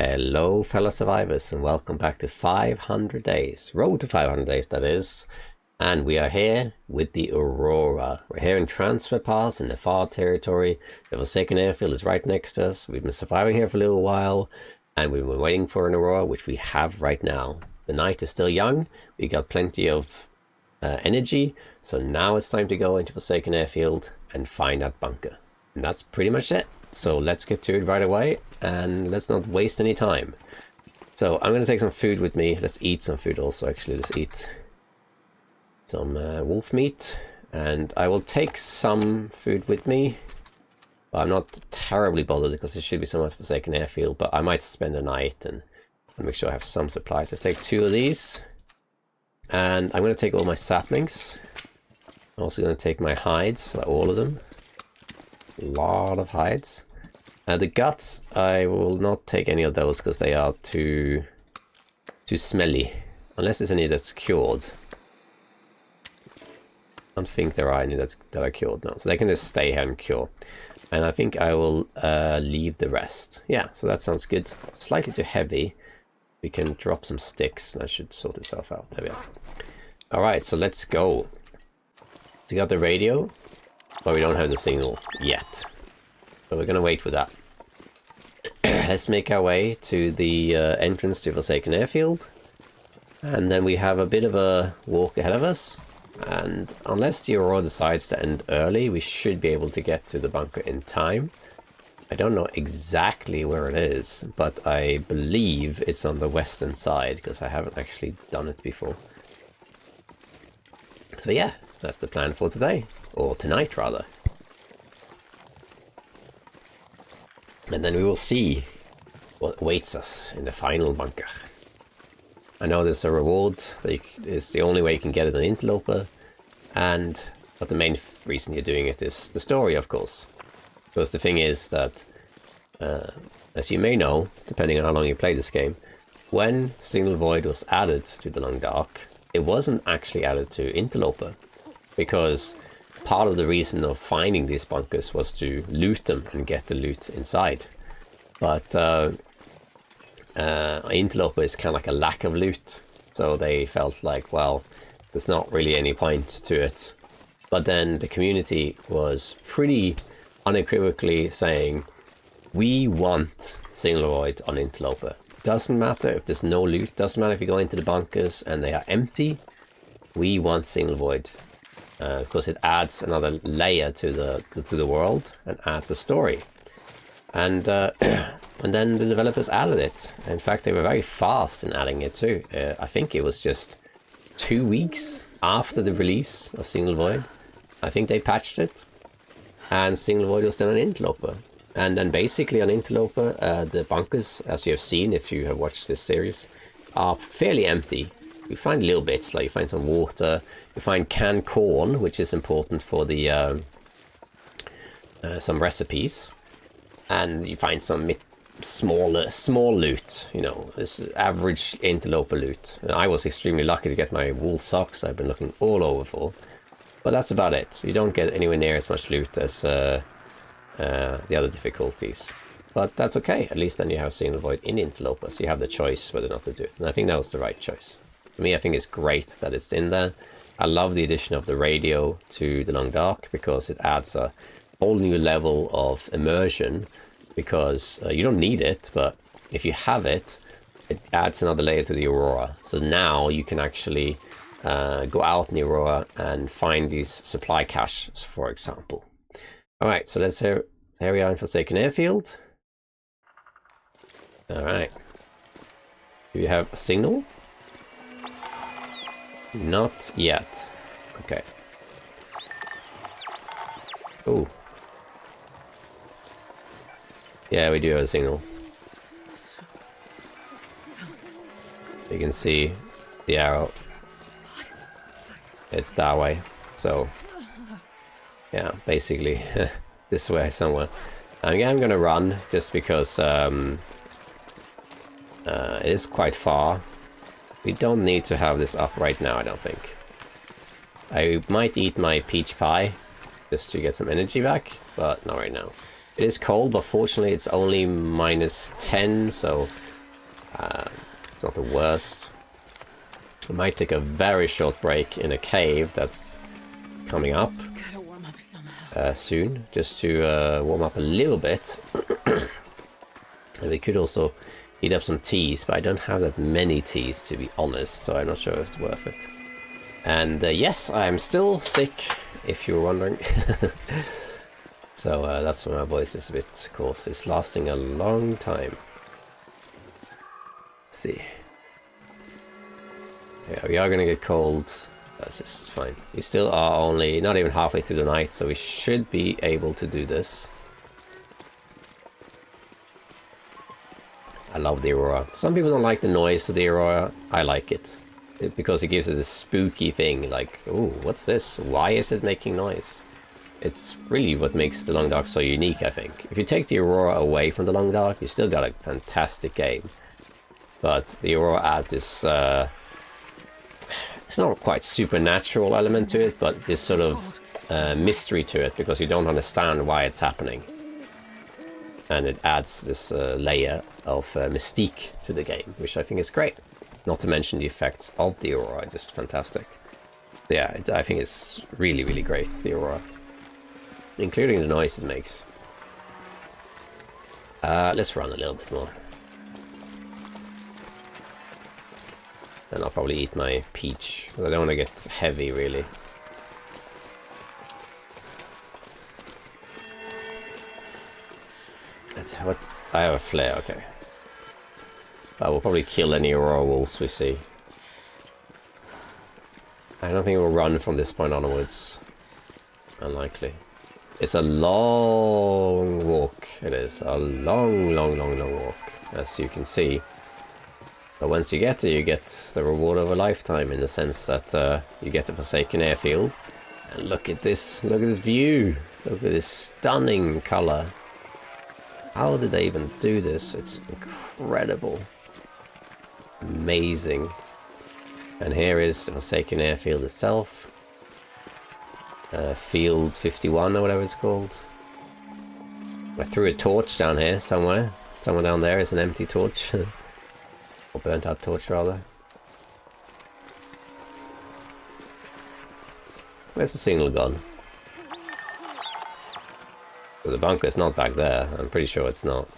Hello fellow survivors and welcome back to 500 days, road to 500 days that is, and we are here with the Aurora. We're here in Transfer Pass in the far territory. The Forsaken Airfield is right next to us. We've been surviving here for a little while and we've been waiting for an Aurora, which we have right now. The night is still young, we got plenty of energy, so now it's time to go into Forsaken Airfield and find that bunker. And that's pretty much it. So let's get to it right away and let's not waste any time. So I'm going to take some food with me. Let's eat some food also, actually. Let's eat some wolf meat. And I will take some food with me. But I'm not terribly bothered because it should be somewhat Forsaken Airfield. But I might spend the night and make sure I have some supplies. Let's take 2 of these. And I'm going to take all my saplings. I'm also going to take my hides, all of them. A lot of hides. The guts, I will not take any of those because they are too smelly. Unless there's any that's cured. I don't think there are any that are cured now. So they can just stay here and cure. And I think I will leave the rest. Yeah, so that sounds good. Slightly too heavy. We can drop some sticks. That should sort itself out. There we are. Alright, so let's go. We got the radio. But we don't have the signal yet. So we're going to wait with that. Let's make our way to the entrance to Forsaken Airfield. And then we have a bit of a walk ahead of us. And unless the Aurora decides to end early, we should be able to get to the bunker in time. I don't know exactly where it is, but I believe it's on the western side, because I haven't actually done it before. So yeah, that's the plan for today. Or tonight, rather. And then we will see what awaits us in the final bunker. I know there's a reward that is the only way you can get it an interloper. But the main reason you're doing it is the story, of course. Because the thing is that, as you may know, depending on how long you play this game, when Signal Void was added to the Long Dark, it wasn't actually added to interloper. Because part of the reason of finding these bunkers was to loot them and get the loot inside. But interloper is kind of like a lack of loot. So they felt like, well, there's not really any point to it. But then the community was pretty unequivocally saying, we want Signal Void on interloper. Doesn't matter if there's no loot, doesn't matter if you go into the bunkers and they are empty. We want Signal Void. Because it adds another layer to the world and adds a story. And then the developers added it. In fact, they were very fast in adding it too. I think it was just 2 weeks after the release of Signal Void. I think they patched it. And Signal Void was then an interloper. And then basically on interloper, the bunkers, as you have seen if you have watched this series, are fairly empty. You find little bits, like you find some water, you find canned corn, which is important for the some recipes, and you find some small loot, you know, this average interloper loot. I was extremely lucky to get my wool socks I've been looking all over for, but that's about it. You don't get anywhere near as much loot as the other difficulties. But that's okay, at least then you have Signal Void in interloper, so you have the choice whether or not to do it, and I think that was the right choice. For me, I think it's great that it's in there. I love the addition of the radio to the Long Dark because it adds a whole new level of immersion, because you don't need it, but if you have it, it adds another layer to the Aurora. So now you can actually go out in the Aurora and find these supply caches, for example. Alright, so let's here we are in Forsaken Airfield. Alright. Do we have a signal? Not yet. Okay. Oh. Yeah, we do have a signal. You can see the arrow. It's that way. So, yeah, basically this way somewhere. I'm gonna run just because it is quite far. We don't need to have this up right now, I don't think. I might eat my peach pie just to get some energy back, but not right now. It is cold, but fortunately it's only -10, so It's not the worst. I might take a very short break in a cave that's coming up soon, just to warm up a little bit. And we could also heat up some teas, but I don't have that many teas, to be honest, so I'm not sure if it's worth it. And yes, I'm still sick, if you were wondering. So that's why my voice is a bit coarse. It's lasting a long time. Let's see. Yeah, we are gonna get cold. That's just fine. We still are only not even halfway through the night, so we should be able to do this. I love the aurora. Some people don't like the noise of the aurora. I like it. Because it gives us this spooky thing, like, ooh, what's this? Why is it making noise? It's really what makes the Long Dark so unique, I think. If you take the aurora away from the Long Dark, you still got a fantastic game. But the aurora adds this, it's not quite supernatural element to it, but this sort of mystery to it, because you don't understand why it's happening. And it adds this layer of mystique to the game, which I think is great. Not to mention the effects of the aurora, just fantastic. Yeah, I think it's really, really great, the aurora. Including the noise it makes. Let's run a little bit more. Then I'll probably eat my peach, but I don't want to get heavy, really. What? I have a flare, okay. I will probably kill any aurora wolves we see. I don't think we'll run from this point onwards. Unlikely. It's a long walk. It is a long walk, as you can see. But once you get there, you get the reward of a lifetime, in the sense that you get the Forsaken Airfield. And look at this view. Look at this stunning color. How did they even do this? It's incredible. Amazing. And here is the Forsaken Airfield itself. Field 51 or whatever it's called. I threw a torch down here somewhere. Somewhere down there is an empty torch. Or burnt out torch, rather. Where's the signal gone? Well, the bunker's not back there. I'm pretty sure it's not.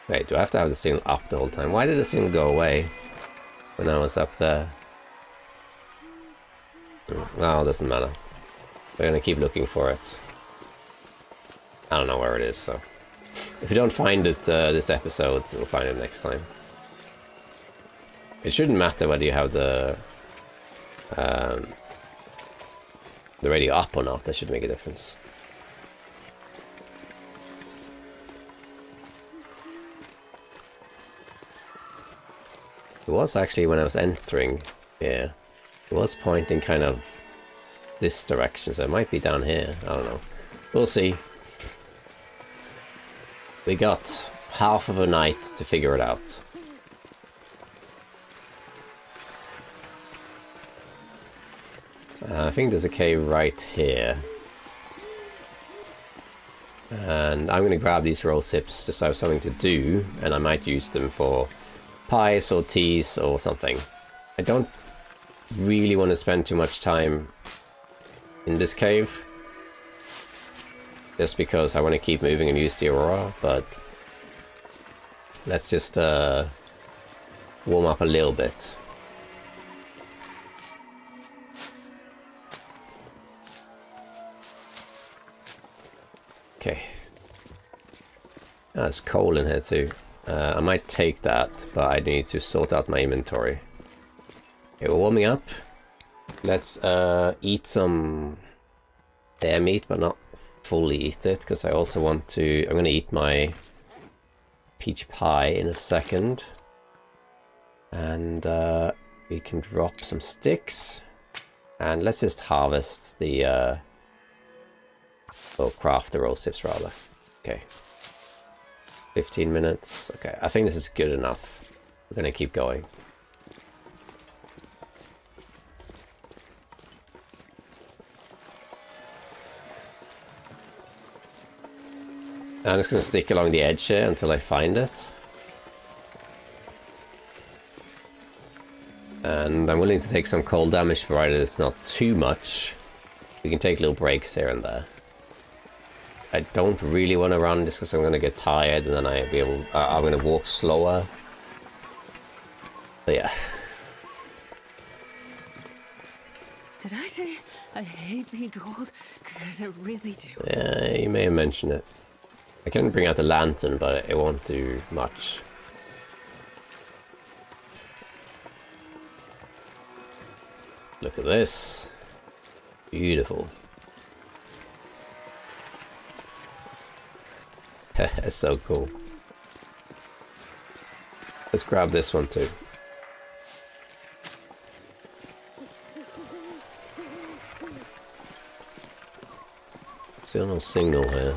Wait, do I have to have the signal up the whole time? Why did the signal go away when I was up there? Well, it doesn't matter. We're gonna keep looking for it. I don't know where it is, so... If we don't find it this episode, we'll find it next time. It shouldn't matter whether you have the radio up or not. That should make a difference. It was actually, when I was entering here, it was pointing kind of this direction, so it might be down here. I don't know. We'll see. We got half of a night to figure it out. I think there's a cave right here. And I'm going to grab these roll sips just so I have something to do, and I might use them for pies or teas or something. I don't really want to spend too much time in this cave, just because I want to keep moving and use the aurora, but let's just warm up a little bit. Okay. Oh, there's coal in here too. I might take that, but I need to sort out my inventory. Okay, we're warming up. Let's eat some bear meat, but not fully eat it, because I also want to... I'm going to eat my peach pie in a second. And we can drop some sticks. And let's just harvest the... or craft the roll sips, rather. Okay. 15 minutes. Okay, I think this is good enough. We're going to keep going. I'm just going to stick along the edge here until I find it. And I'm willing to take some cold damage, provided it's not too much. We can take little breaks here and there. I don't really want to run just because I'm going to get tired, and then I'm going to walk slower. But yeah. Did I say I hate being cold? Because I really do. Yeah, you may have mentioned it. I can bring out the lantern, but it won't do much. Look at this. Beautiful. That's so cool. Let's grab this one too. Still no signal here.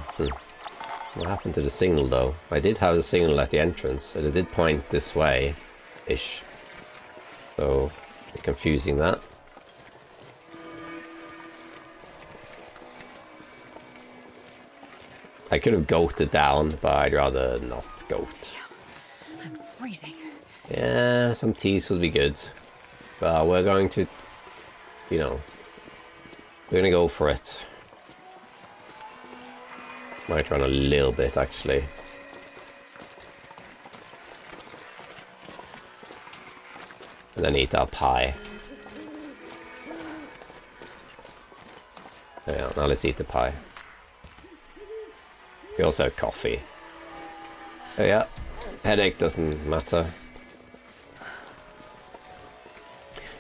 What happened to the signal though? I did have a signal at the entrance, and it did point this way-ish. So, a bit confusing that. I could have goated down, but I'd rather not goat. I'm freezing. Yeah, some teas would be good. But we're going to, you know, we're gonna go for it. Might run a little bit, actually. And then eat our pie. Yeah, now let's eat the pie. We also have coffee. Oh yeah, headache doesn't matter.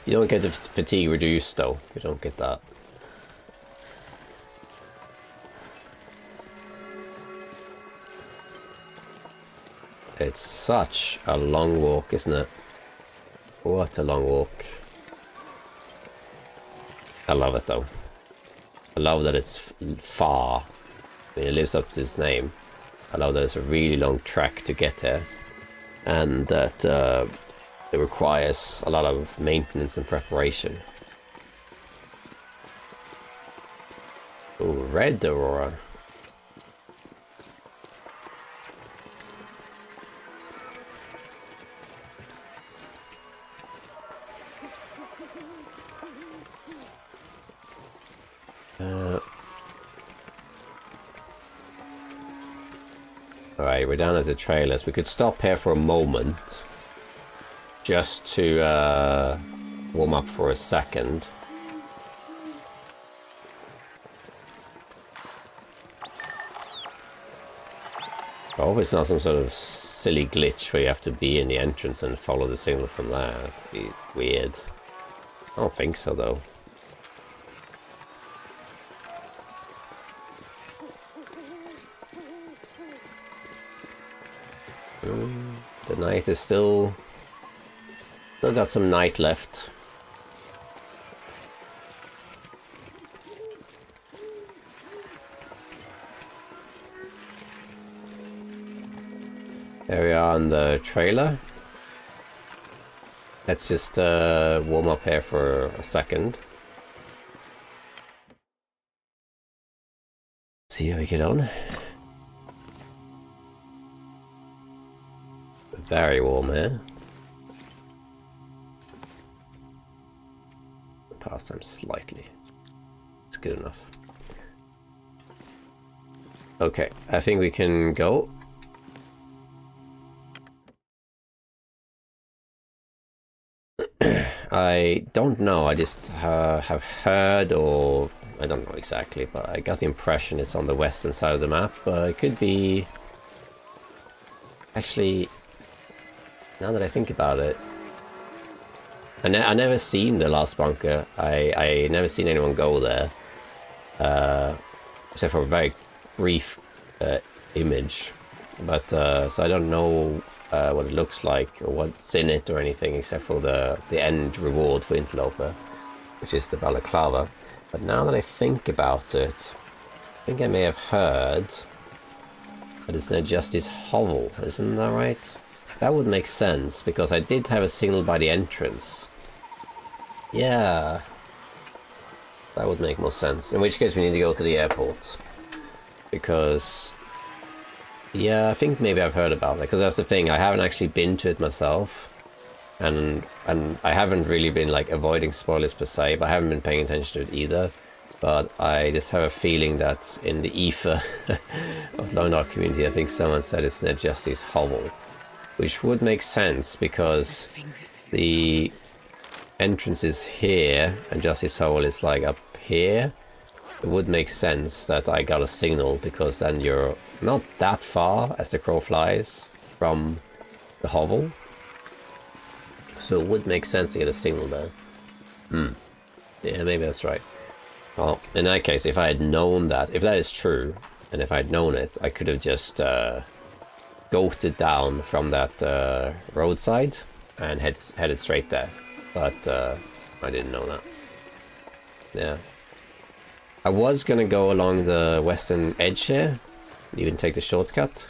You don't get the fatigue reduced though. You don't get that. It's such a long walk, isn't it? What a long walk. I love it though. I love that it's far. I mean, it lives up to its name. I love that it's a really long trek to get there. And that it requires a lot of maintenance and preparation. Oh, red aurora. Alright, we're down at the trailers. We could stop here for a moment. Just to warm up for a second. I hope it's not some sort of silly glitch where you have to be in the entrance and follow the signal from there. That'd be weird. I don't think so though. The night is still got some night left. There we are on the trailer. Let's just warm up here for a second. See how we get on. Very warm here. Pastime slightly. It's good enough. Okay, I think we can go. I don't know, I just have heard, or I don't know exactly, but I got the impression it's on the western side of the map. It could be... Actually, now that I think about it, I never seen the last bunker. I never seen anyone go there, except for a very brief image. But so I don't know what it looks like or what's in it or anything, except for the end reward for Interloper, which is the balaclava. But now that I think about it, I think I may have heard that it's their Justice Hovel, isn't that right? That would make sense, because I did have a signal by the entrance. Yeah. That would make more sense. In which case we need to go to the airport. Because Yeah, I think maybe I've heard about it, because that's the thing, I haven't actually been to it myself, and I haven't really been like avoiding spoilers per se, but I haven't been paying attention to it either. But I just have a feeling that in the ether of the Lone Dark community, I think someone said it's near Justice Hovel, which would make sense because the entrance is here and Justice Hovel is like up here. It would make sense that I got a signal, because then you're not that far as the crow flies from the hovel. So it would make sense to get a signal there. Yeah, maybe that's right. Well, in that case, if I had known that, if that is true, and if I had known it, I could have just goated down from that roadside and headed straight there. But I didn't know that. Yeah. I was going to go along the western edge here, even take the shortcut.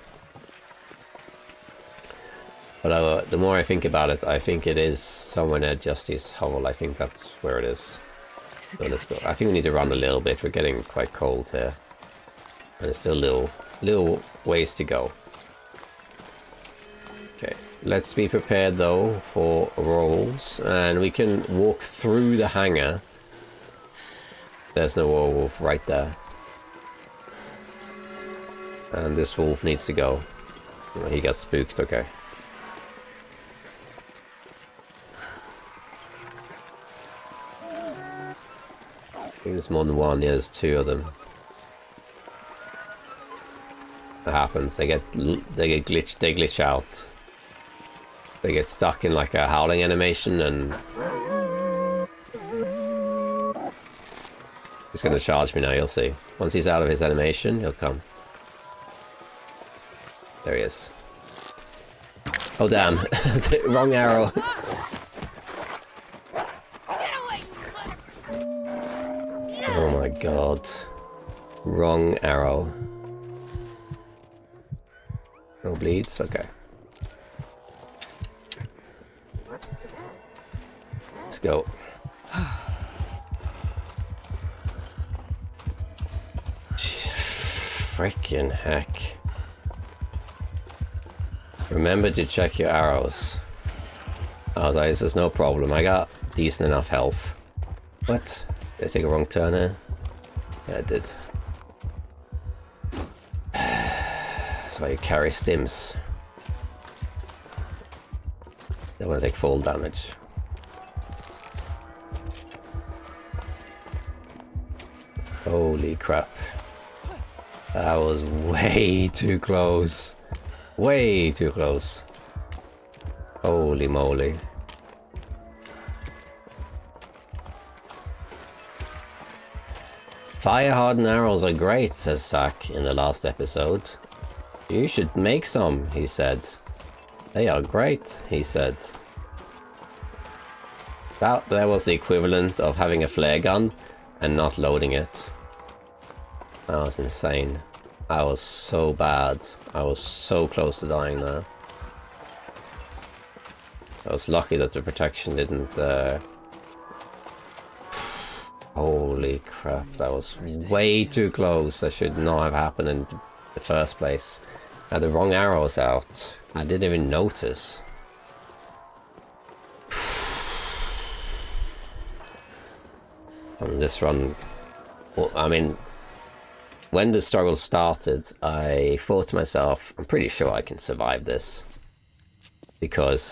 But the more I think about it, I think it is somewhere near Justice Hovel. I think that's where it is. So let's go. I think we need to run a little bit. We're getting quite cold here. And there's still little ways to go. Okay, let's be prepared though for rolls. And we can walk through the hangar. There's no werewolf right there. And this wolf needs to go. He got spooked, okay. I think there's more than one, yeah, there's two of them. That happens, they glitch out. They get stuck in like a howling animation and... He's gonna charge me now, you'll see. Once he's out of his animation, he'll come. There he is. Oh damn, wrong arrow. Oh my god. Wrong arrow. No bleeds? Okay. Let's go. Frickin' heck. Remember to check your arrows. I was like, this is no problem. I got decent enough health. What? Did I take a wrong turn here? Yeah, I did. That's why you carry stims. Don't want to take full damage. Holy crap. That was way too close. Way too close. Holy moly. Fire hardened arrows are great, says Zack in the last episode. You should make some, he said. They are great, he said. That was the equivalent of having a flare gun and not loading it. That was insane. I was so bad. I was so close to dying there. I was lucky that the protection didn't... Holy crap, that was way too close. That should not have happened in the first place. I had the wrong arrows out. I didn't even notice. On this run... Well, I mean... When the struggle started, I thought to myself, I'm pretty sure I can survive this. Because,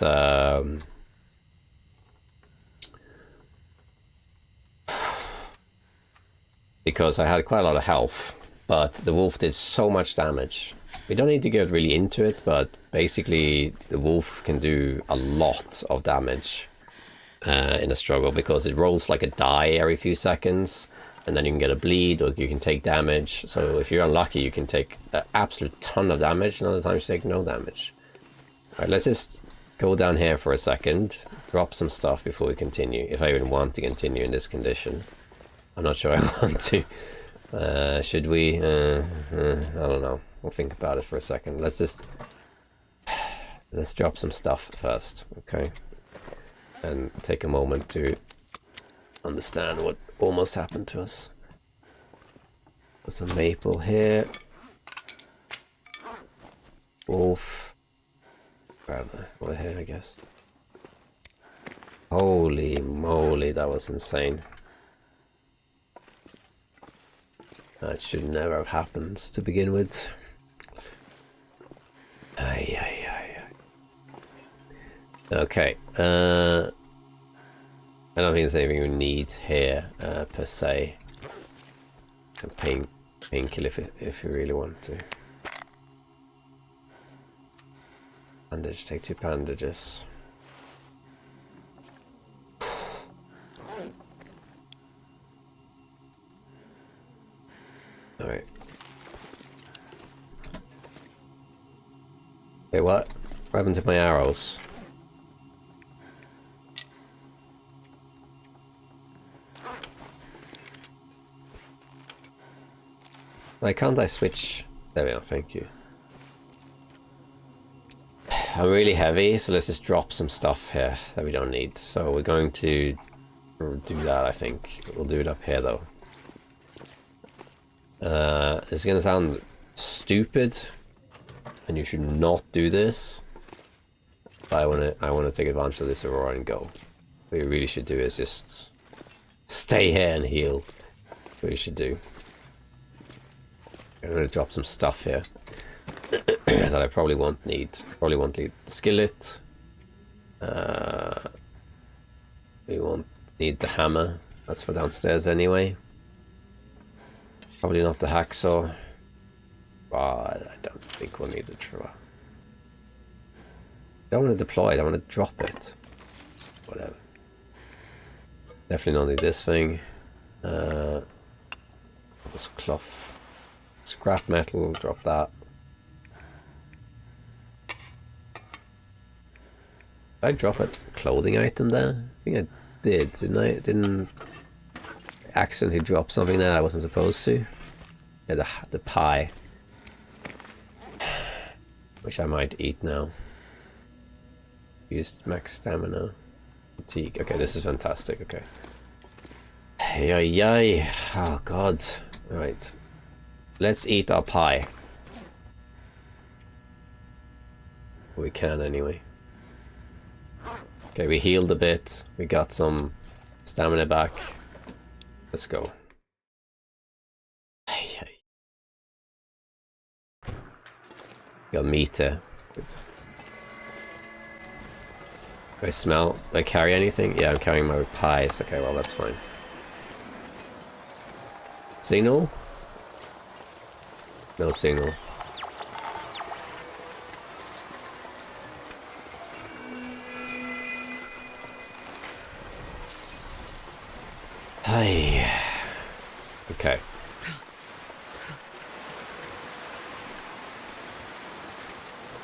because I had quite a lot of health, but the wolf did so much damage. We don't need to get really into it, but basically the wolf can do a lot of damage in a struggle, because it rolls like a die every few seconds. And then you can get a bleed, or you can take damage. So if you're unlucky, you can take an absolute ton of damage, and other times you take no damage. Alright, let's just go down here for a second, drop some stuff before we continue, if I even want to continue in this condition. I'm not sure I want to. Should we? I don't know. We'll think about it for a second. Let's drop some stuff first, okay? And take a moment to understand what almost happened to us. Put some maple here. Wolf. Over here, I guess. Holy moly, that was insane. That should never have happened to begin with. Ay, ay, ay, ay. Okay. I don't think there's anything we need here, per se. Some painkiller if you really want to. Bandage, take 2 bandages. Alright. Wait, what? What happened to my arrows? Why can't I switch? There we are, thank you. I'm really heavy, so let's just drop some stuff here that we don't need. So we're going to do that, I think. We'll do it up here, though. It's gonna sound stupid, and you should not do this. But I wanna take advantage of this aurora and go. What you really should do is just stay here and heal. That's what you should do. I'm gonna drop some stuff here that I probably won't need. Probably won't need the skillet. We won't need the hammer. That's for downstairs anyway. Probably not the hacksaw. But I don't think we'll need the trigger. I don't want to deploy it, I want to drop it. Whatever. Definitely don't need this thing. This cloth. Scrap metal, drop that. Did I drop a clothing item there? I think I did, didn't I? Didn't accidentally drop something there I wasn't supposed to? Yeah, the pie. Which I might eat now. Used max stamina. Fatigue. Okay, this is fantastic, okay. Yay, yay. Oh god. Alright. Let's eat our pie. We can anyway. Okay, we healed a bit. We got some stamina back. Let's go. Got meat there. Good. Do I smell? Do I carry anything? Yeah, I'm carrying my pies. Okay, well, that's fine. Signal? No signal. Hi. Okay.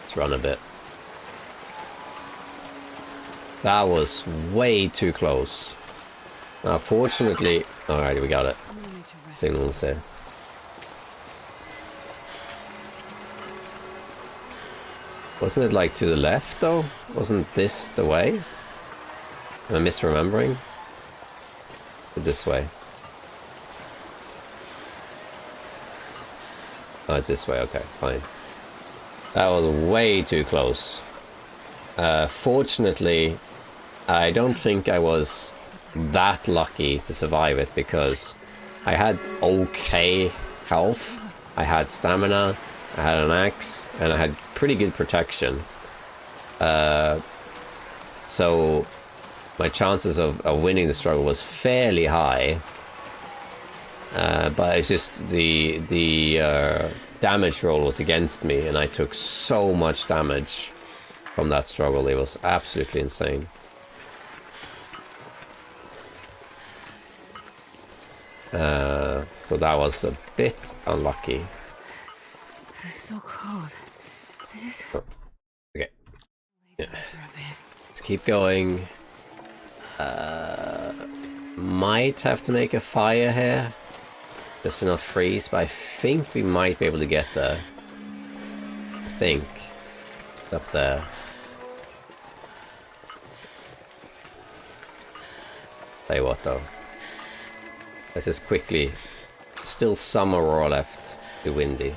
Let's run a bit. That was way too close. Now, fortunately... Alright, we got it. Signal's there. Wasn't it like to the left though? Wasn't this the way? Am I misremembering? This way. Oh, it's this way, okay, fine. That was way too close. Fortunately, I don't think I was that lucky to survive it because I had okay health, I had stamina, I had an axe, and I had pretty good protection. So my chances of winning the struggle was fairly high. But it's just the damage roll was against me, and I took so much damage from that struggle. It was absolutely insane. So that was a bit unlucky. It's so cold. Oh, okay. Yeah. Let's keep going. Might have to make a fire here just to not freeze, but I think we might be able to get there. I think. Up there. Tell you what though. Let's just quickly... Still some aurora left. Too windy.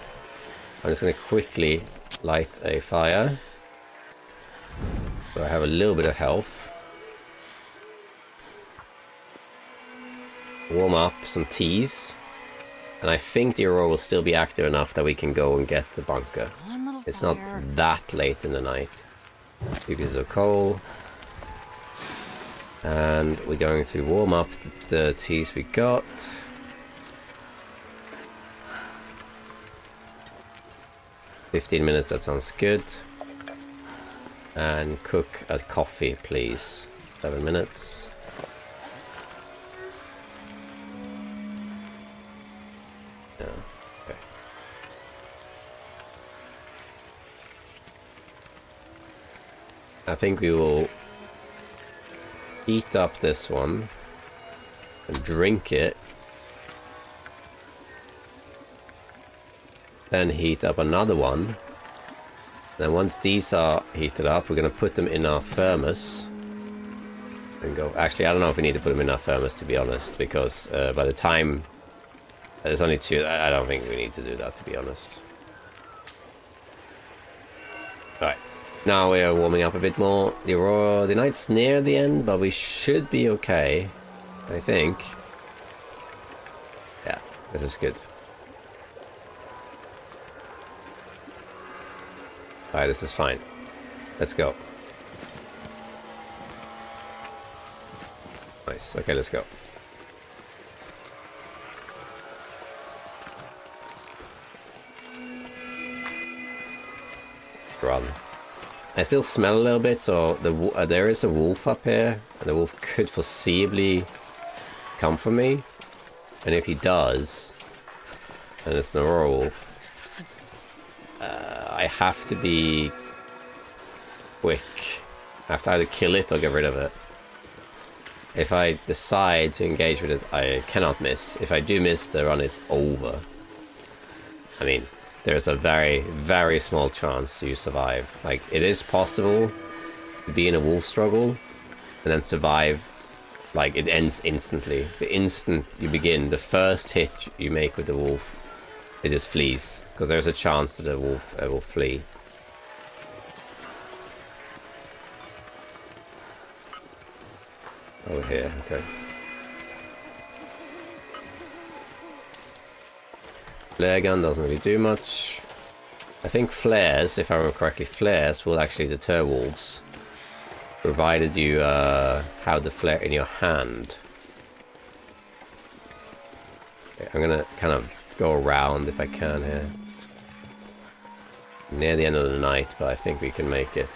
I'm just going to quickly light a fire. So I have a little bit of health. Warm up some teas. And I think the aurora will still be active enough that we can go and get the bunker. It's not that late in the night. 2 pieces of coal. And we're going to warm up the teas we got. "15 minutes, that sounds good. And cook a coffee, please. 7 minutes. Yeah, okay. I think we will heat up this one and drink it. Then heat up another one. Then once these are heated up, we're going to put them in our thermos. And go... Actually, I don't know if we need to put them in our thermos, to be honest. Because by the time... There's only 2. I don't think we need to do that, to be honest. Alright. Now we are warming up a bit more. The aurora... The night's near the end, but we should be okay. I think. Yeah, this is good. Alright, this is fine. Let's go. Nice. Okay, let's go. Run. I still smell a little bit, so there is a wolf up here, and the wolf could foreseeably come for me. And if he does, and it's an aurora wolf, I have to be quick. I have to either kill it or get rid of it. If I decide to engage with it, I cannot miss. If I do miss, the run is over. I mean, there's a very, very small chance you survive. Like, it is possible to be in a wolf struggle and then survive. Like, it ends instantly. The instant you begin, the first hit you make with the wolf, it just flees, because there's a chance that the wolf will flee. Over here, okay. Flare gun doesn't really do much. I think flares, if I remember correctly, flares will actually deter wolves, provided you have the flare in your hand. Okay, I'm gonna kind of go around if I can here. Near the end of the night, but I think we can make it.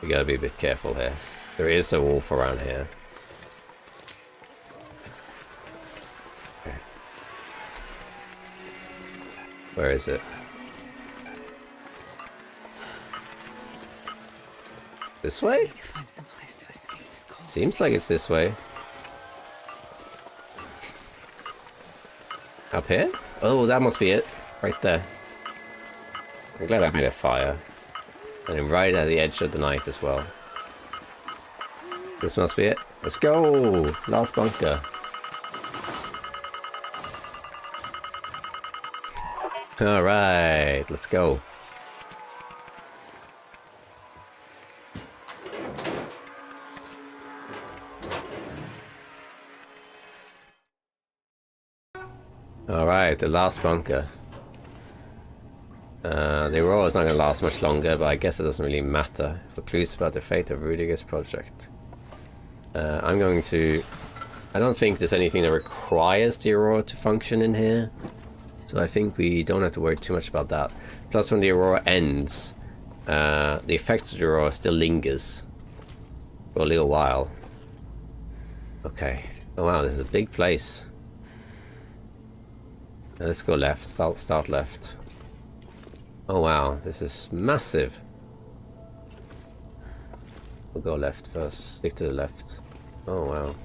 We gotta be a bit careful here. There is a wolf around here. Okay. Where is it? This way? I need to find some place to escape this cold. Seems like it's this way. Up here? Oh, that must be it. Right there. I'm glad I made a fire. And right at the edge of the night as well. This must be it. Let's go! Last bunker. Alright, let's go. Alright, the last bunker. The aurora is not going to last much longer, but I guess it doesn't really matter. For clues about the fate of Rudiger's project. I'm going to... I don't think there's anything that requires the aurora to function in here. So I think we don't have to worry too much about that. Plus, when the aurora ends, the effect of the aurora still lingers for a little while. Okay. Oh wow, this is a big place. Now let's go left. Start left. Oh wow, this is massive. We'll go left first. Stick to the left. Oh wow.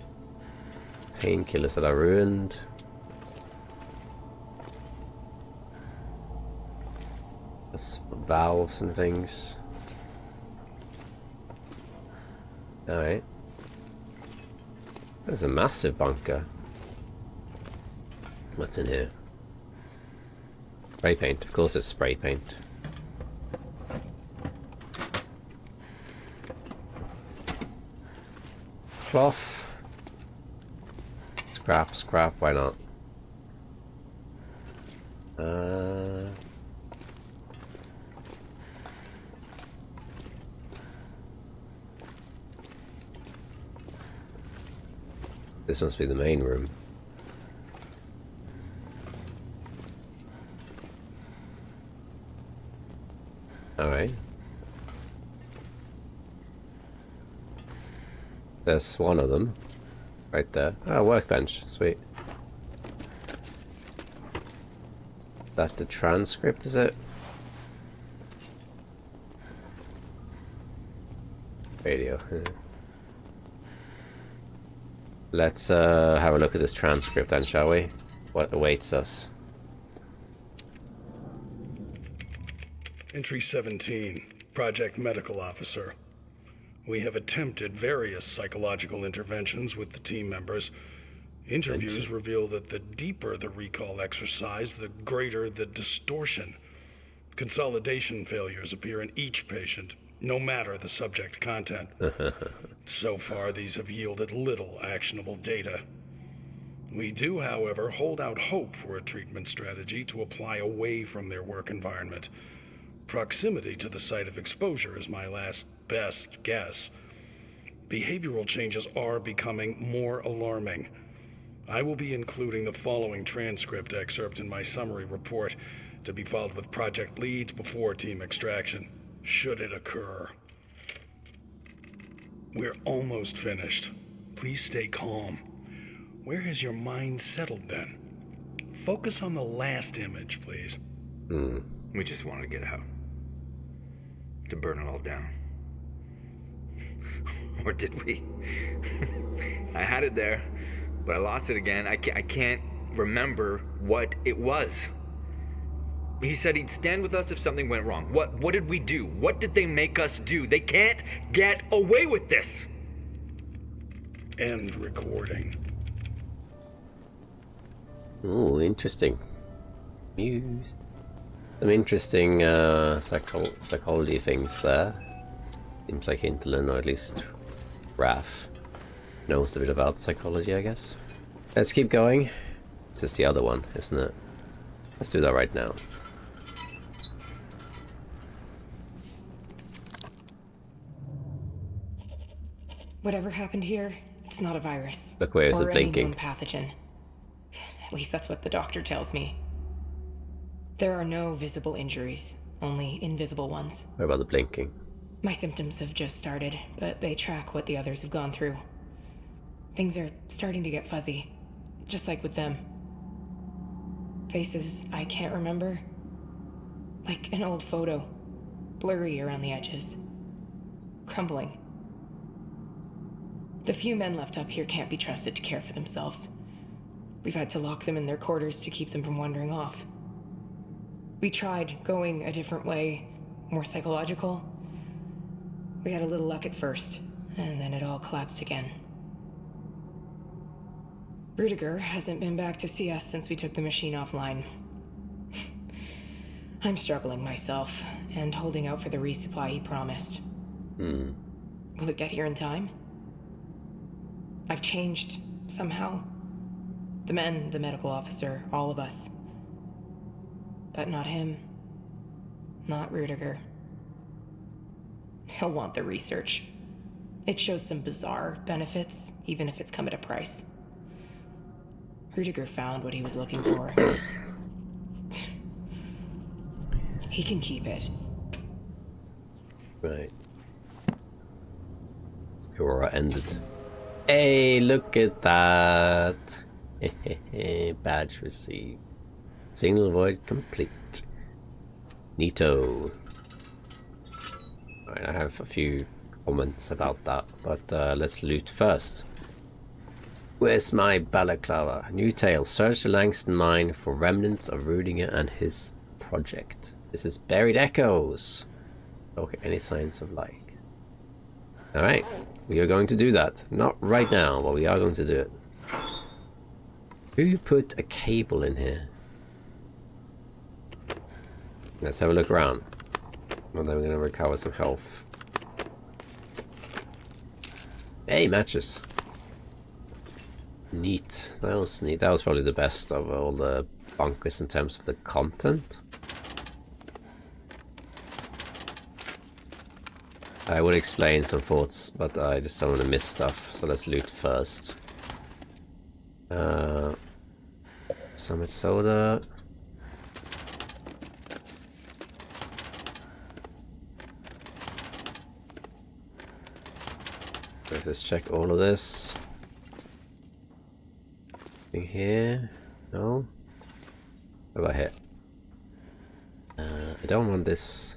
Painkillers that are ruined. There's valves and things. Alright. There's a massive bunker. What's in here? Spray paint. Of course it's spray paint. Cloth. Scrap, why not? This must be the main room. Alright. There's one of them. Right there. Ah, workbench. Sweet. Is that the transcript, is it? Radio. Let's have a look at this transcript then, shall we? What awaits us? Entry 17, Project Medical Officer. We have attempted various psychological interventions with the team members. Interviews reveal that the deeper the recall exercise, the greater the distortion. Consolidation failures appear in each patient, no matter the subject content. So far, these have yielded little actionable data. We do, however, hold out hope for a treatment strategy to apply away from their work environment. Proximity to the site of exposure is my last best guess. Behavioral changes are becoming more alarming. I will be including the following transcript excerpt in my summary report, to be followed with project leads before team extraction, should it occur. We're almost finished. Please stay calm. Where has your mind settled then? Focus on the last image, please. We just wanted to get out. To burn it all down. Or did we? I had it there, but I lost it again. I can't remember what it was. He said he'd stand with us if something went wrong. What did we do? What did they make us do? They can't get away with this! End recording. Ooh, interesting. Muse. Some interesting psychology things there. Seems like Hinterland, or at least Raph, knows a bit about psychology, I guess. Let's keep going. This is the other one, isn't it? Let's do that right now. Whatever happened here, it's not a virus. Look, where is it blinking? Or any known pathogen. At least that's what the doctor tells me. There are no visible injuries, only invisible ones. What about the blinking? My symptoms have just started, but they track what the others have gone through. Things are starting to get fuzzy, just like with them. Faces I can't remember. Like an old photo, blurry around the edges. Crumbling. The few men left up here can't be trusted to care for themselves. We've had to lock them in their quarters to keep them from wandering off. We tried going a different way, more psychological. We had a little luck at first, and then it all collapsed again. Rudiger hasn't been back to see us since we took the machine offline. I'm struggling myself, and holding out for the resupply he promised. Will it get here in time? I've changed, somehow. The men, the medical officer, all of us. But not him. Not Rudiger. He'll want the research. It shows some bizarre benefits, even if it's come at a price. Rudiger found what he was looking for. He can keep it. Right. Aurora ended. Hey, look at that. Badge received. Signal void complete. Neato. Alright, I have a few comments about that, but let's loot first. Where's my balaclava? New tale. Search the Langston mine for remnants of Rudiger and his project. This is Buried Echoes. Okay, any signs of life? Alright, we are going to do that. Not right now, but we are going to do it. Who put a cable in here? Let's have a look around. And then we're going to recover some health. Hey, matches. Neat. That was neat. That was probably the best of all the bunkers in terms of the content. I would explain some thoughts, but I just don't want to miss stuff. So let's loot first. Summit soda. Let's check all of this. Anything here? No? What about here? I don't want this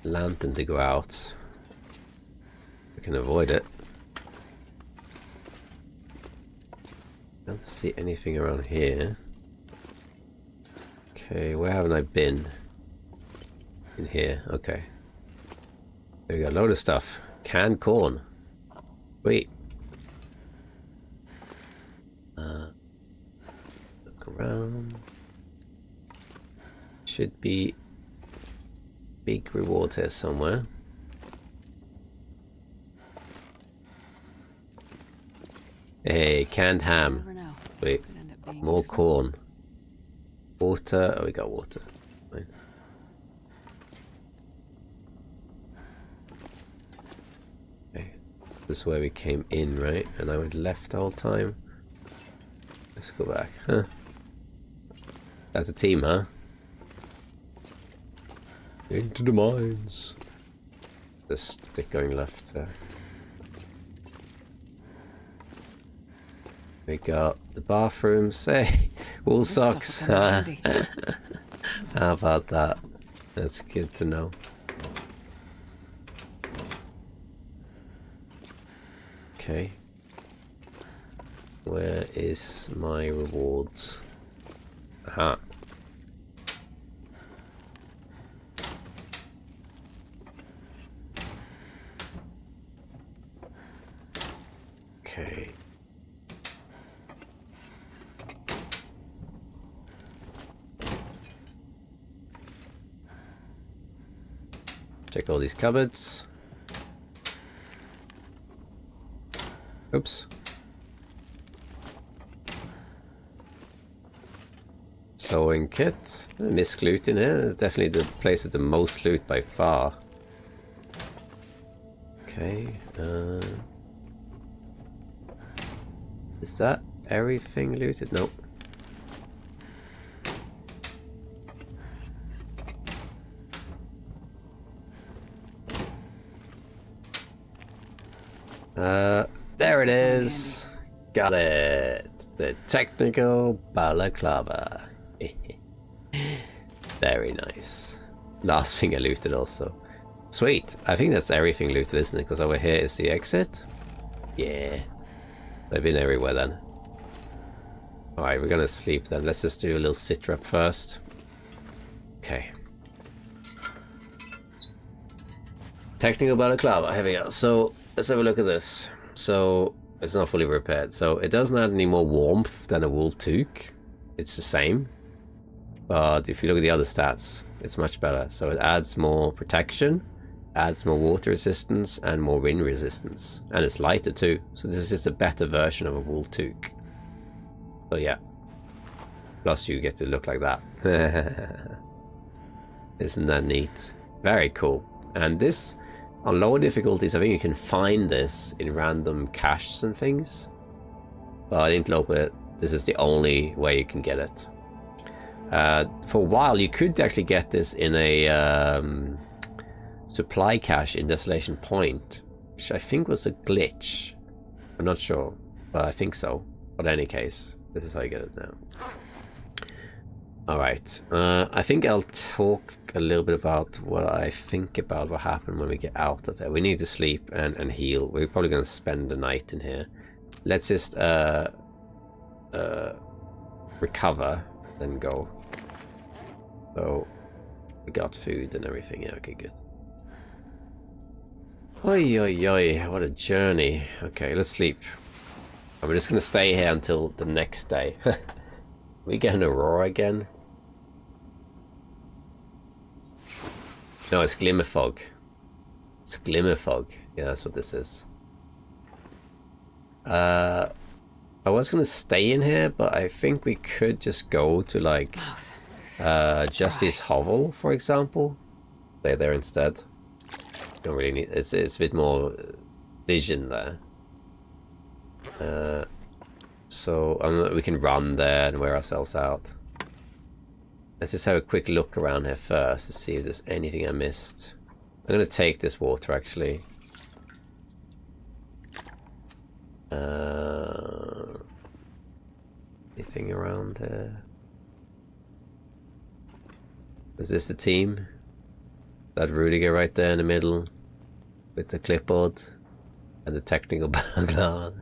lantern to go out. We can avoid it. Don't see anything around here. Okay, where haven't I been? In here, okay. There we go, load of stuff. Canned corn. Wait. Look around. Should be big reward here somewhere. Hey, canned ham. Wait, more corn. Water. Oh, we got water. Right. Okay, this is where we came in, right? And I went left the whole time. Let's go back. Huh? That's a team, huh? Into the mines. The stick going left there. We got the bathrooms. Hey, wool socks. How about that? That's good to know. Okay. Where is my rewards? Aha. Okay. Check all these cupboards. Oops. Sewing kit. Misc loot in here. Definitely the place with the most loot by far. Okay. Is that everything looted? Nope. There it is. Got it. The technical balaclava. Very nice. Last thing I looted also. Sweet. I think that's everything looted, isn't it? Because over here is the exit. Yeah. They've been everywhere then. Alright, we're gonna sleep then. Let's just do a little sit rep first. Okay. Technical balaclava. Here we go. So let's have a look at this. So it's not fully repaired. So it doesn't add any more warmth than a wool toque. It's the same. But if you look at the other stats, it's much better. So it adds more protection, adds more water resistance, and more wind resistance. And it's lighter too. So this is just a better version of a wool toque. So yeah. Plus you get to look like that. Isn't that neat? Very cool. And this, on lower difficulties, I think you can find this in random caches and things. But I didn't load it. This is the only way you can get it. For a while, you could actually get this in a supply cache in Desolation Point, which I think was a glitch. I'm not sure, but I think so. But in any case, this is how you get it now. Alright, I think I'll talk a little bit about what I think about what happened when we get out of there. We need to sleep and heal. We're probably going to spend the night in here. Let's just recover, then go. So, we got food and everything. Yeah, okay, good. Oi, oi, oi, what a journey. Okay, let's sleep. And we're just going to stay here until the next day. We get an aurora again? No, it's glimmer fog. It's glimmer fog. Yeah, that's what this is. I was going to stay in here, but I think we could just go to, like, Justice Hovel, for example. Stay there instead. Don't really need... It's a bit more vision there. So we can run there and wear ourselves out. Let's just have a quick look around here first to see if there's anything I missed. I'm gonna take this water actually. Anything around here? Is this the team? That Rudiger right there in the middle with the clipboard and the technical background.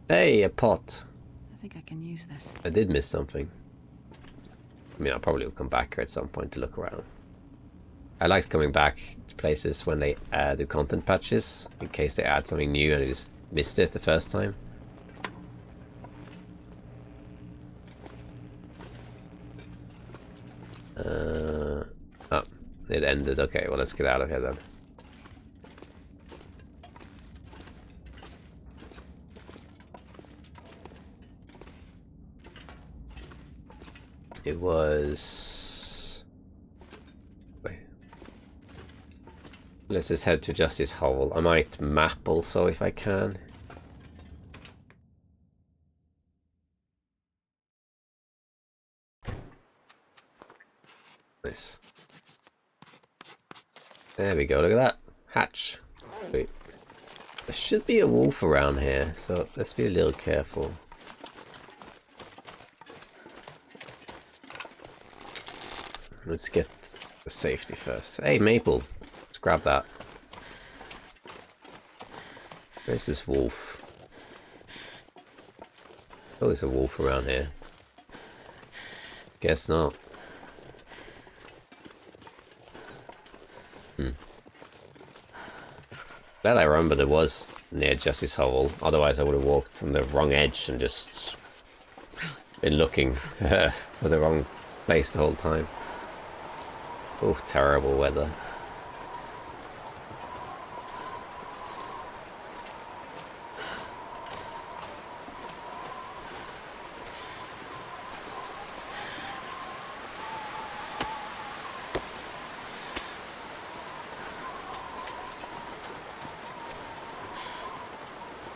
Hey, a pot. I think I can use this. I did miss something. I mean, I probably will come back here at some point to look around. I like coming back to places when they do content patches, in case they add something new and I just missed it the first time. Oh, it ended. Okay, well, let's get out of here then. It was... Wait. Let's just head to Justice Hovel. I might map also if I can. Nice. There we go, look at that. Hatch. Sweet. There should be a wolf around here, so let's be a little careful. Let's get the safety first. Hey, Maple. Let's grab that. Where's this wolf? Oh, there's a wolf around here. Guess not. Glad I remembered it was near Justice Hovel. Otherwise I would have walked on the wrong edge and just been looking for the wrong place the whole time. Oh, terrible weather.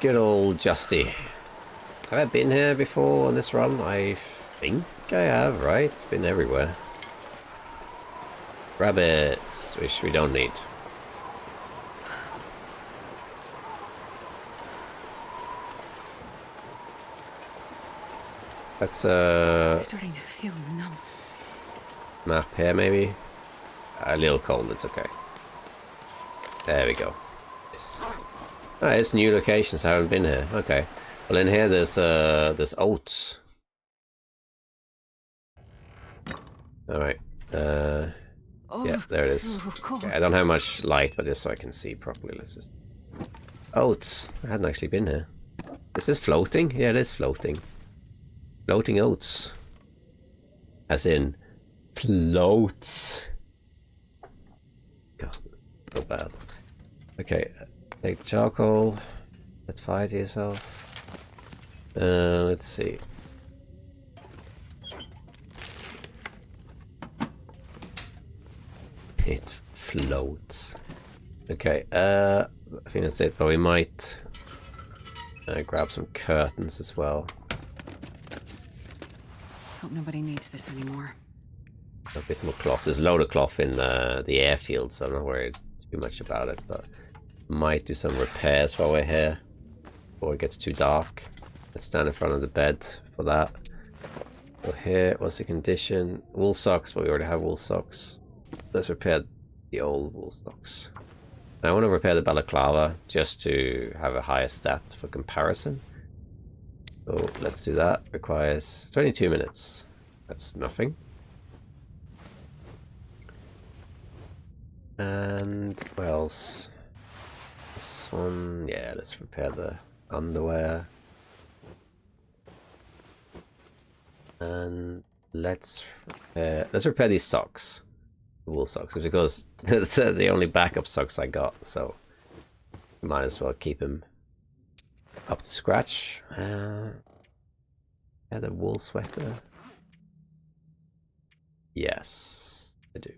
Good old Justy. Have I been here before on this run? I think I have, right? It's been everywhere. Rabbits, which we don't need. Let's Starting to feel numb. map here maybe. A little cold, it's okay. There we go. Yes. Ah, it's new locations. I haven't been here. Okay. Well, in here there's oats. All right. Yeah, there it is. Okay, I don't have much light, but just so I can see properly. Let's just... Oats. I hadn't actually been here. Is this floating? Yeah, it is floating. Floating oats. As in, floats. God, so bad. Okay, take the charcoal. Let's fire to yourself. Let's see. It floats. Okay, I think that's it, but we might grab some curtains as well. Hope nobody needs this anymore. A bit more cloth. There's a load of cloth in the airfield, so I'm not worried too much about it, but might do some repairs while we're here before it gets too dark. Let's stand in front of the bed for that. So here, what's the condition? Wool socks, but we already have wool socks. Let's repair the old wool socks. Now I want to repair the balaclava just to have a higher stat for comparison. So let's do that. Requires 22 minutes. That's nothing. And what else? This one, yeah, let's repair the underwear. And let's repair these socks. Wool socks, because they're the only backup socks I got, so might as well keep them up to scratch. Yeah, the wool sweater. Yes, I do.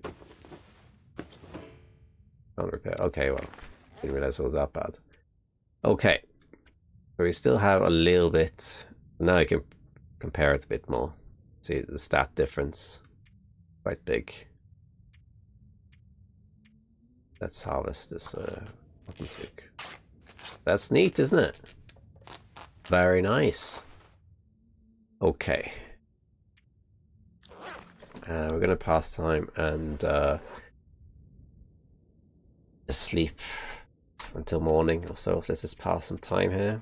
Can't repair. Okay, well, didn't realize it was that bad. Okay, so we still have a little bit. Now you can compare it a bit more. See the stat difference, quite big. Let's harvest this cotton toque. That's neat, isn't it? Very nice. Okay. We're gonna pass time and sleep until morning or so. So let's just pass some time here.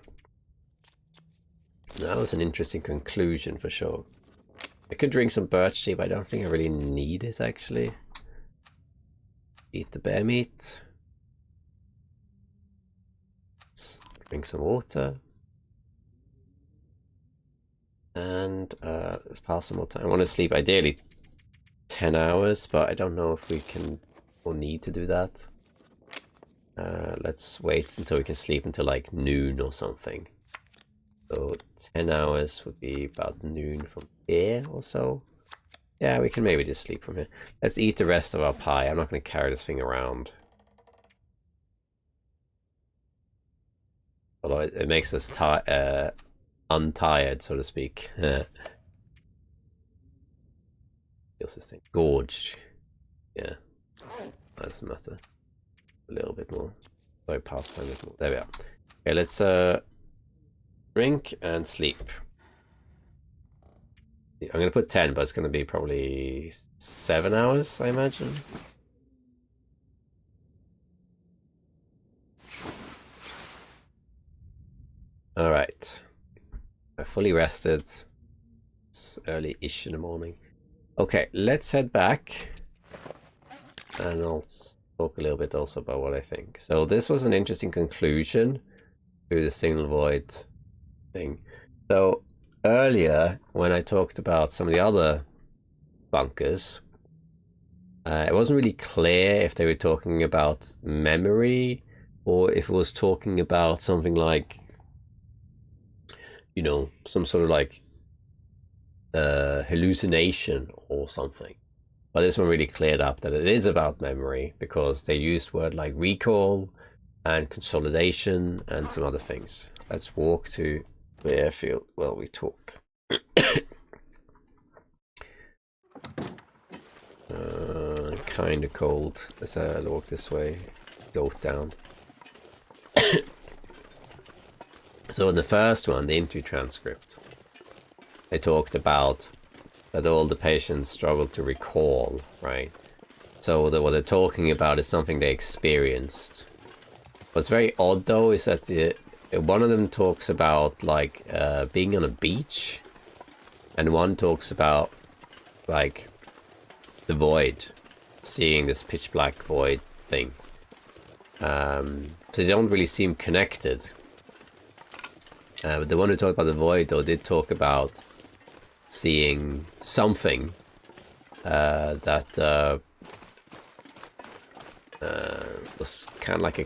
That was an interesting conclusion for sure. I could drink some birch tea, but I don't think I really need it actually. Eat the bear meat. Let's drink some water. And let's pass some more time. I want to sleep ideally 10 hours, but I don't know if we can or need to do that. Let's wait until we can sleep until like noon or something. So 10 hours would be about noon from here or so. Yeah, we can maybe just sleep from here. Let's eat the rest of our pie. I'm not going to carry this thing around. Although it makes us untired, so to speak. Feels this thing gorged. Yeah, doesn't matter. A little bit more. Sorry, past time a bit more. There we are. Okay, let's drink and sleep. I'm going to put 10, but it's going to be probably 7 hours, I imagine. Alright. I'm fully rested. It's early-ish in the morning. Okay, let's head back. And I'll talk a little bit also about what I think. So this was an interesting conclusion to the signal void thing. So earlier, when I talked about some of the other bunkers, it wasn't really clear if they were talking about memory or if it was talking about something like, you know, some sort of like hallucination or something. But this one really cleared up that it is about memory because they used word like recall and consolidation and some other things. Let's walk to the airfield while we talk. Kind of cold. Let's walk this way. Goat down. So in the first one, the interview transcript, they talked about that all the patients struggled to recall, right? So what they're talking about is something they experienced. What's very odd though is that one of them talks about like being on a beach, and one talks about like the void, seeing this pitch black void thing. So they don't really seem connected. But the one who talked about the void though did talk about seeing something that was kind of like a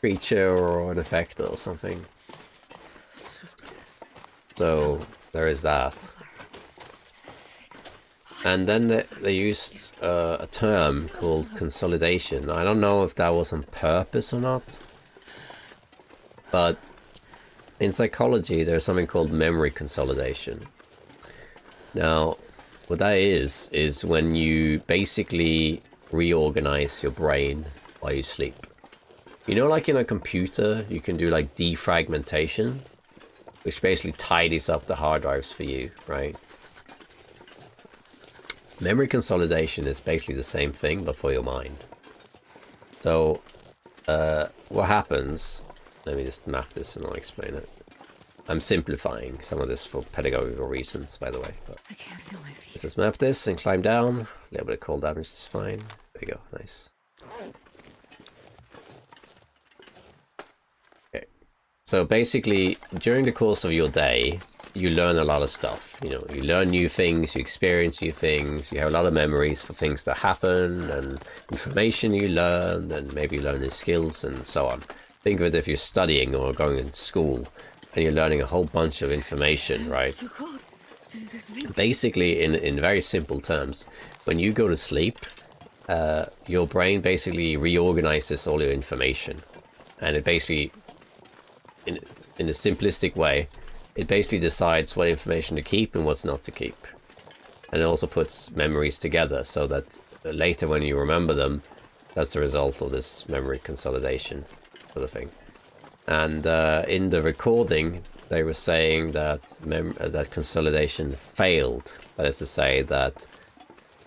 creature or an effect or something. So there is that. And then they used a term called consolidation. I don't know if that was on purpose or not, but in psychology there's something called memory consolidation. Now, what that is when you basically reorganize your brain while you sleep. You know, like in a computer, you can do like defragmentation, which basically tidies up the hard drives for you, right? Memory consolidation is basically the same thing, but for your mind. So, what happens, let me just map this and I'll explain it. I'm simplifying some of this for pedagogical reasons, by the way. But I can't feel my feet. let's just map this and climb down. A little bit of cold damage is fine. There we go, nice. So basically, during the course of your day, you learn a lot of stuff. You know, you learn new things, you experience new things, you have a lot of memories for things that happen, and information you learn, and maybe you learn new skills and so on. Think of it if you're studying or going into school, and you're learning a whole bunch of information, right? So cold. Basically, in very simple terms, when you go to sleep, your brain basically reorganizes all your information, and it basically, in a simplistic way, it basically decides what information to keep and what's not to keep. And it also puts memories together so that later when you remember them, that's the result of this memory consolidation sort of thing. And in the recording, they were saying that that consolidation failed. That is to say that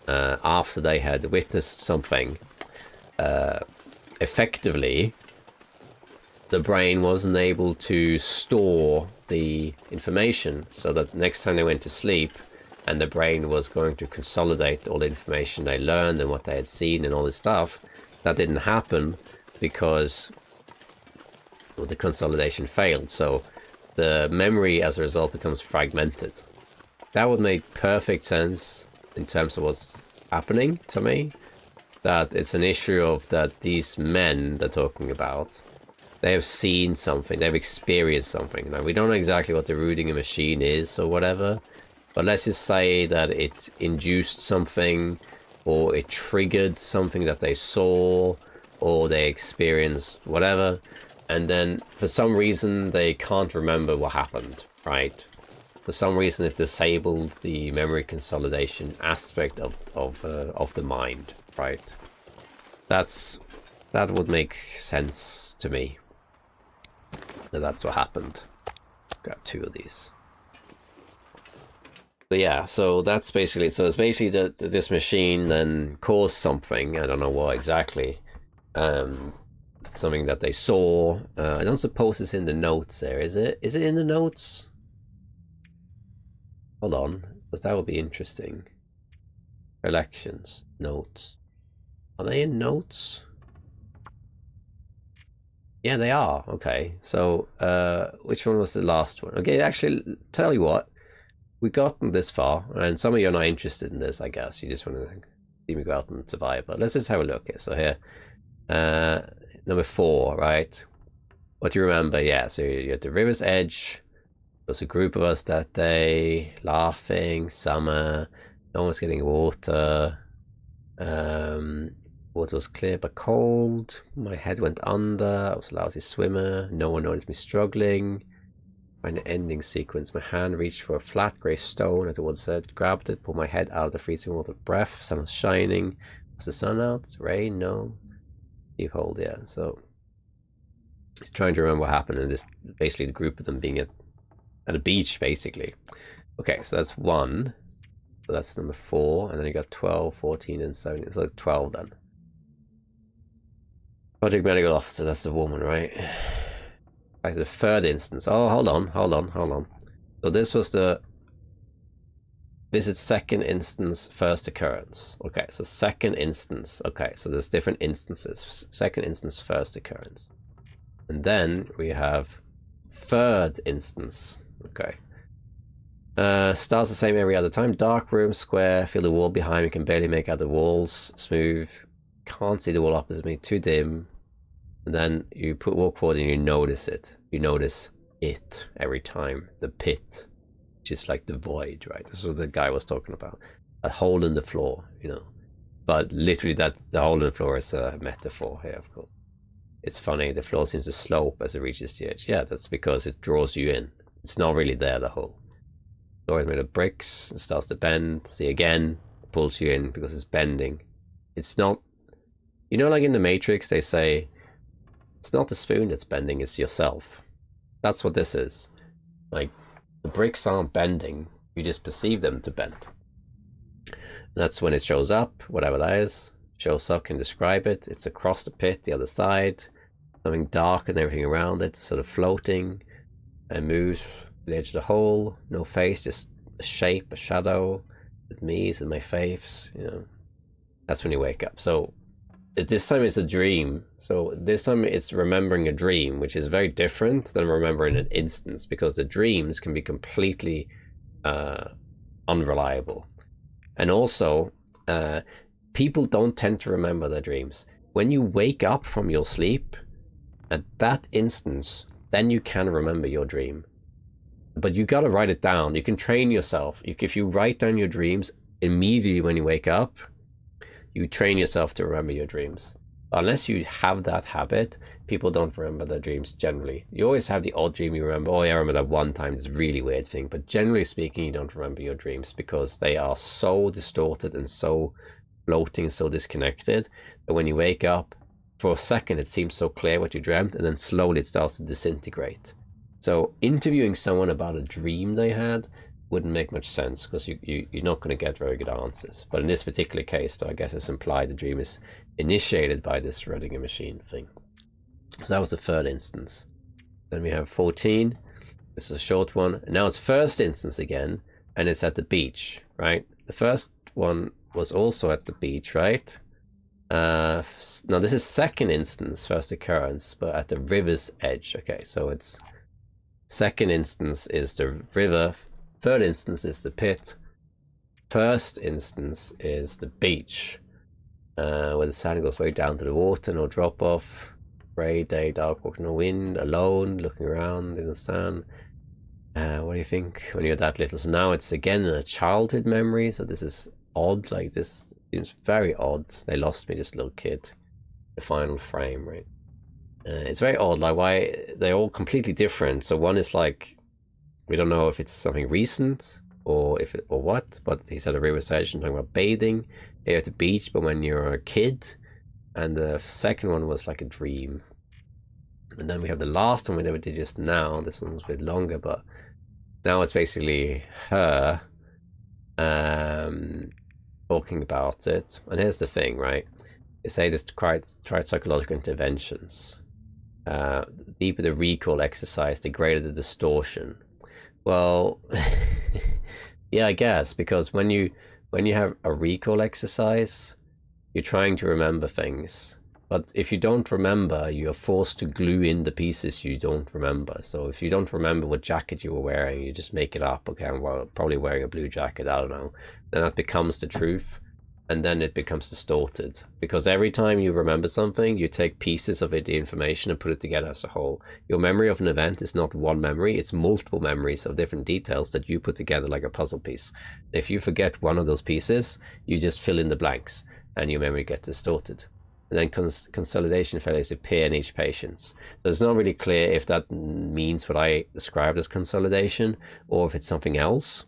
after they had witnessed something, effectively, the brain wasn't able to store the information, so that next time they went to sleep and the brain was going to consolidate all the information they learned and what they had seen and all this stuff, that didn't happen because the consolidation failed. So the memory as a result becomes fragmented. That would make perfect sense in terms of what's happening to me, that it's an issue of that these men they're talking about, they have seen something, they've experienced something. Now, we don't know exactly what the rooting machine is or whatever, but let's just say that it induced something, or it triggered something that they saw, or they experienced whatever, and then for some reason they can't remember what happened, right? For some reason it disabled the memory consolidation aspect of the mind, right? That would make sense to me. That's what happened. Grab two of these. But yeah, so that's basically, so it's basically that this machine then caused something, I don't know what exactly, something that they saw. I don't suppose it's in the notes there, is it? Is it in the notes? Hold on, because that would be interesting. Elections, notes. Are they in notes? Yeah, they are. Okay, so which one was the last one? Okay, actually, tell you what, we've gotten this far, and some of you are not interested in this, I guess. You just want to see me go out and survive. But let's just have a look here. So here, number 4, right? What do you remember? Yeah, so you're at the river's edge. There was a group of us that day, laughing, summer. No one was getting water. Water was clear but cold. My head went under. I was a lousy swimmer. No one noticed me struggling. Find the ending sequence. My hand reached for a flat grey stone at the wood's edge, grabbed it, pulled my head out of the freezing water. Breath. Sun was shining. Was the sun out? Rain? No. Deep hold, yeah. So he's trying to remember what happened, and this basically the group of them being at a beach, basically. Okay, so that's 1. So that's number 4, and then you got 12, 14, and 17. It's like 12 then. Project Medical Officer, that's the woman, right? Back to the 3rd instance. Oh, hold on. So this was the visit 2nd instance, 1st occurrence. Okay, so 2nd instance. Okay, so there's different instances. 2nd instance, 1st occurrence. And then we have 3rd instance. Okay. Starts the same every other time. Dark room, square, feel the wall behind me, can barely make out the walls. Smooth. Can't see the wall opposite me, too dim. And then you walk forward and you notice it. You notice it every time. The pit. Which is like the void, right? This is what the guy was talking about. A hole in the floor, you know. But literally the hole in the floor is a metaphor here, of course. It's funny, the floor seems to slope as it reaches the edge. Yeah, that's because it draws you in. It's not really there, the hole. The floor is made of bricks. It starts to bend. See, again, pulls you in because it's bending. It's not... You know, like in the Matrix, they say, it's not the spoon that's bending, it's yourself. That's what this is. Like, the bricks aren't bending, you just perceive them to bend. And that's when it shows up, whatever that is. Shows up, can describe it. It's across the pit, the other side. Something dark and everything around it, sort of floating. And moves to the edge of the hole. No face, just a shape, a shadow. With me and my face, you know. That's when you wake up. So, this time it's a dream. So this time it's remembering a dream, which is very different than remembering an instance, because the dreams can be completely unreliable. And also, people don't tend to remember their dreams. When you wake up from your sleep, at that instance, then you can remember your dream. But you gotta write it down. You can train yourself. If you write down your dreams immediately when you wake up, you train yourself to remember your dreams. Unless you have that habit, people don't remember their dreams generally. You always have the odd dream you remember. Oh yeah, I remember that one time, it's a really weird thing. But generally speaking, you don't remember your dreams because they are so distorted and so floating, so disconnected, that when you wake up, for a second it seems so clear what you dreamt, and then slowly it starts to disintegrate. So interviewing someone about a dream they had wouldn't make much sense, because you're not going to get very good answers. But in this particular case, though, I guess it's implied the dream is initiated by this Schrödinger machine thing. So that was the third instance. Then we have 14. This is a short one. And now it's first instance again, and it's at the beach, right? The first one was also at the beach, right? Now this is second instance, first occurrence, but at the river's edge. Okay, so it's second instance is the river, third instance is the pit, first instance is the beach, where the sand goes way down to the water, no drop off, grey day, dark, walking no wind, alone, looking around in the sand. What do you think when you're that little? So now it's again a childhood memory, so this is odd, like this seems very odd. They lost me, this little kid, the final frame, right? It's very odd, like why they're all completely different. So one is like, we don't know if it's something recent or if it, or what, but he's at a river's edge and talking about bathing. You're at the beach, but when you're a kid. And the second one was like a dream. And then we have the last one we did just now. This one was a bit longer, but now it's basically her talking about it. And here's the thing, right? They say this tried psychological interventions. The deeper the recall exercise, the greater the distortion. Well, yeah, I guess, because when you have a recall exercise, you're trying to remember things. But if you don't remember, you're forced to glue in the pieces you don't remember. So if you don't remember what jacket you were wearing, you just make it up. Okay, I'm probably wearing a blue jacket, I don't know. Then that becomes the truth. And then it becomes distorted. Because every time you remember something, you take pieces of it, the information, and put it together as a whole. Your memory of an event is not one memory, it's multiple memories of different details that you put together like a puzzle piece. If you forget one of those pieces, you just fill in the blanks, and your memory gets distorted. And then consolidation failures appear in each patient. So it's not really clear if that means what I described as consolidation, or if it's something else.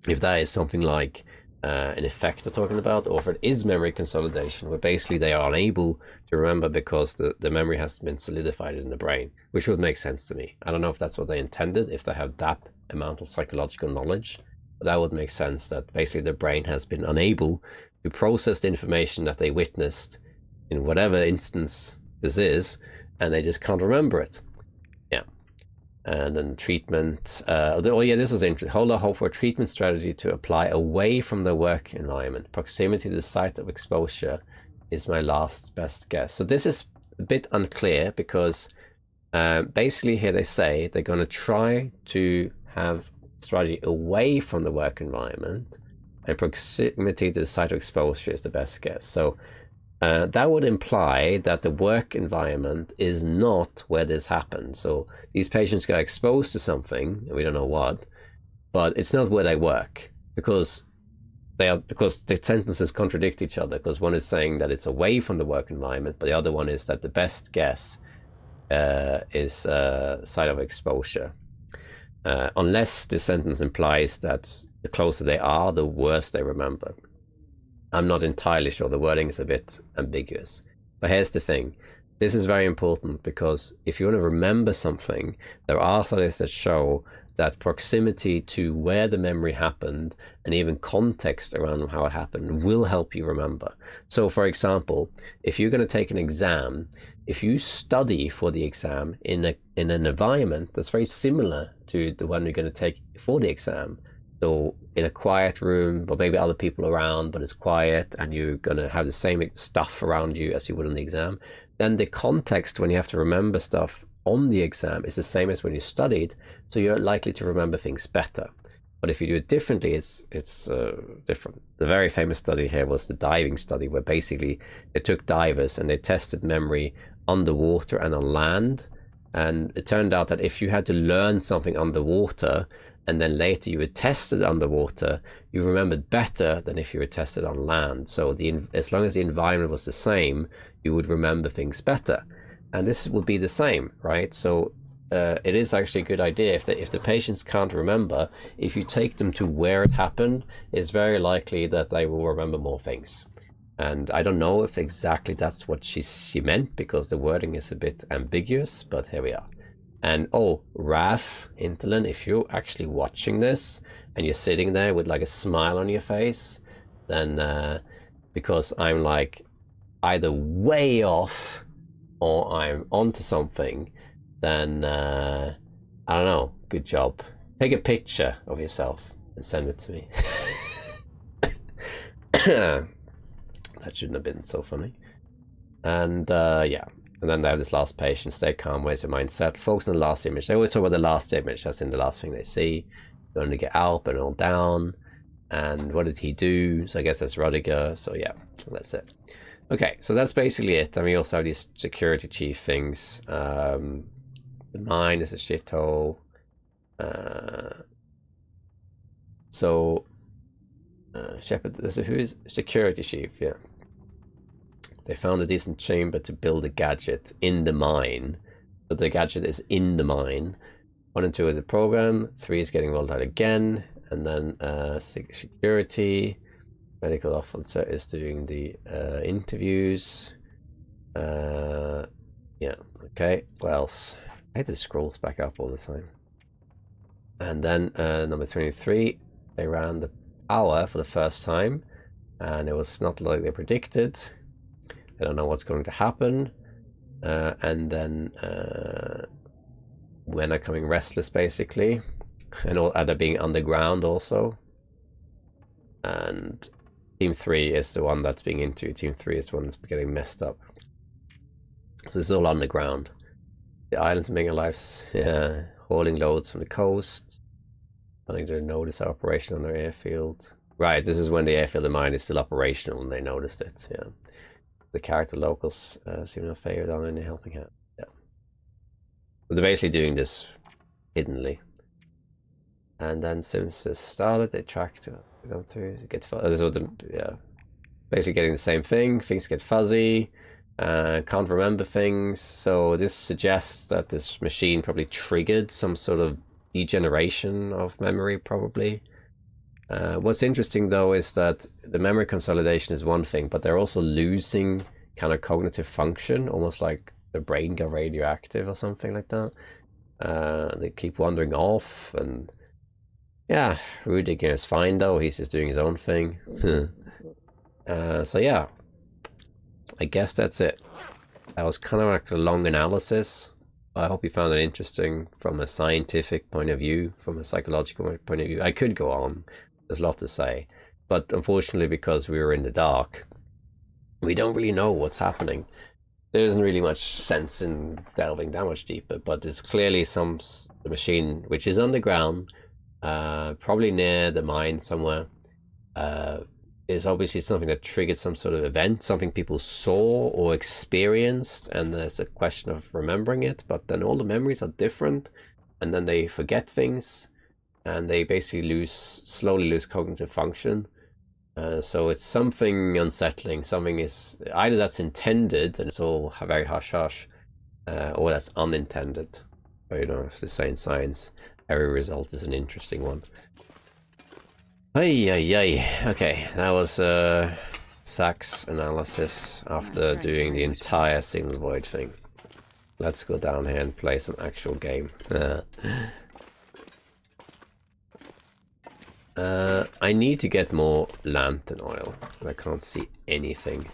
If that is something like an effect they're talking about, or if it is memory consolidation, where basically they are unable to remember because the memory has been solidified in the brain, which would make sense to me. I don't know if that's what they intended, if they have that amount of psychological knowledge, but that would make sense, that basically the brain has been unable to process the information that they witnessed in whatever instance this is, and they just can't remember it. Yeah. And then treatment. Oh yeah, this was interesting. Hold out hope for a treatment strategy to apply away from the work environment. Proximity to the site of exposure is my last best guess. So this is a bit unclear, because basically here they say they're going to try to have strategy away from the work environment, and proximity to the site of exposure is the best guess. So that would imply that the work environment is not where this happened. So these patients got exposed to something, and we don't know what, but it's not where they work, because the sentences contradict each other, because one is saying that it's away from the work environment, but the other one is that the best guess is site of exposure. Unless the sentence implies that the closer they are, the worse they remember. I'm not entirely sure. The wording is a bit ambiguous. But here's the thing. This is very important, because if you want to remember something, there are studies that show that proximity to where the memory happened, and even context around how it happened, will help you remember. So for example, if you're going to take an exam, if you study for the exam in an environment that's very similar to the one you're going to take for the exam, So in a quiet room, but maybe other people around, but it's quiet, and you're gonna have the same stuff around you as you would on the exam, then the context when you have to remember stuff on the exam is the same as when you studied, so you're likely to remember things better. But if you do it differently, it's different. The very famous study here was the diving study, where basically they took divers and they tested memory underwater and on land. And it turned out that if you had to learn something underwater and then later you were tested underwater, you remembered better than if you were tested on land. So as long as the environment was the same, you would remember things better. And this would be the same, right? So it is actually a good idea if the patients can't remember, if you take them to where it happened, it's very likely that they will remember more things. And I don't know if exactly that's what she meant, because the wording is a bit ambiguous, but here we are. And Raf Interlin, if you're actually watching this and you're sitting there with like a smile on your face, then because I'm like either way off or I'm onto something, then I don't know, good job. Take a picture of yourself and send it to me. That shouldn't have been so funny. And yeah, and then they have this last patient. Stay calm, where's your mindset? Focus on the last image. They always talk about the last image, that's in the last thing they see. They want to get up and all down. And what did he do? So I guess that's Rudiger. So yeah, that's it. Okay, so that's basically it. And we also have these security chief things. The mine is a shithole. Shepard, who is security chief? Yeah. They found a decent chamber to build a gadget in the mine. But the gadget is in the mine. 1 and 2 is the program. 3 is getting rolled out again. And then security. Medical officer is doing the interviews. Yeah, okay. What else? I had the scrolls back up all the time. And then number 23, they ran the power for the first time, and it was not like they predicted. I don't know what's going to happen. And then when are coming restless, basically, and all other being underground also. And Team 3 is the one that's being into. Team 3 is the one that's getting messed up. So it's all underground. The island being alive, yeah, hauling loads from the coast. Wanting to notice our operation on their airfield. Right, this is when the airfield in mine is still operational and they noticed it, yeah. The character locals seem to have favored on any helping hand. Yeah. So they're basically doing hiddenly. And then since it started, they tracked going through. It gets this is what basically getting the same thing. Things get fuzzy. Can't remember things. So this suggests that this machine probably triggered some sort of degeneration of memory, probably. What's interesting though is that the memory consolidation is one thing, but they're also losing kind of cognitive function, almost like the brain got radioactive or something like that. They keep wandering off, and yeah, Rudiger is fine though, he's just doing his own thing. So yeah, I guess that's it. That was kind of like a long analysis. I hope you found it interesting from a scientific point of view, from a psychological point of view. I could go on, there's a lot to say, but unfortunately, because we were in the dark, we don't really know what's happening. There isn't really much sense in delving that much deeper, but there's clearly the machine which is underground, probably near the mine somewhere, is obviously something that triggered some sort of event, something people saw or experienced, and there's a question of remembering it, but then all the memories are different, and then they forget things, and they basically slowly lose cognitive function. So it's something unsettling. Something is either that's intended and it's all very hush-hush, or that's unintended. But, you know, as they say in science, every result is an interesting one. Okay, that was Zach's analysis after doing the entire Signal Void thing. Let's go down here and play some actual game. I need to get more lantern oil. I can't see anything.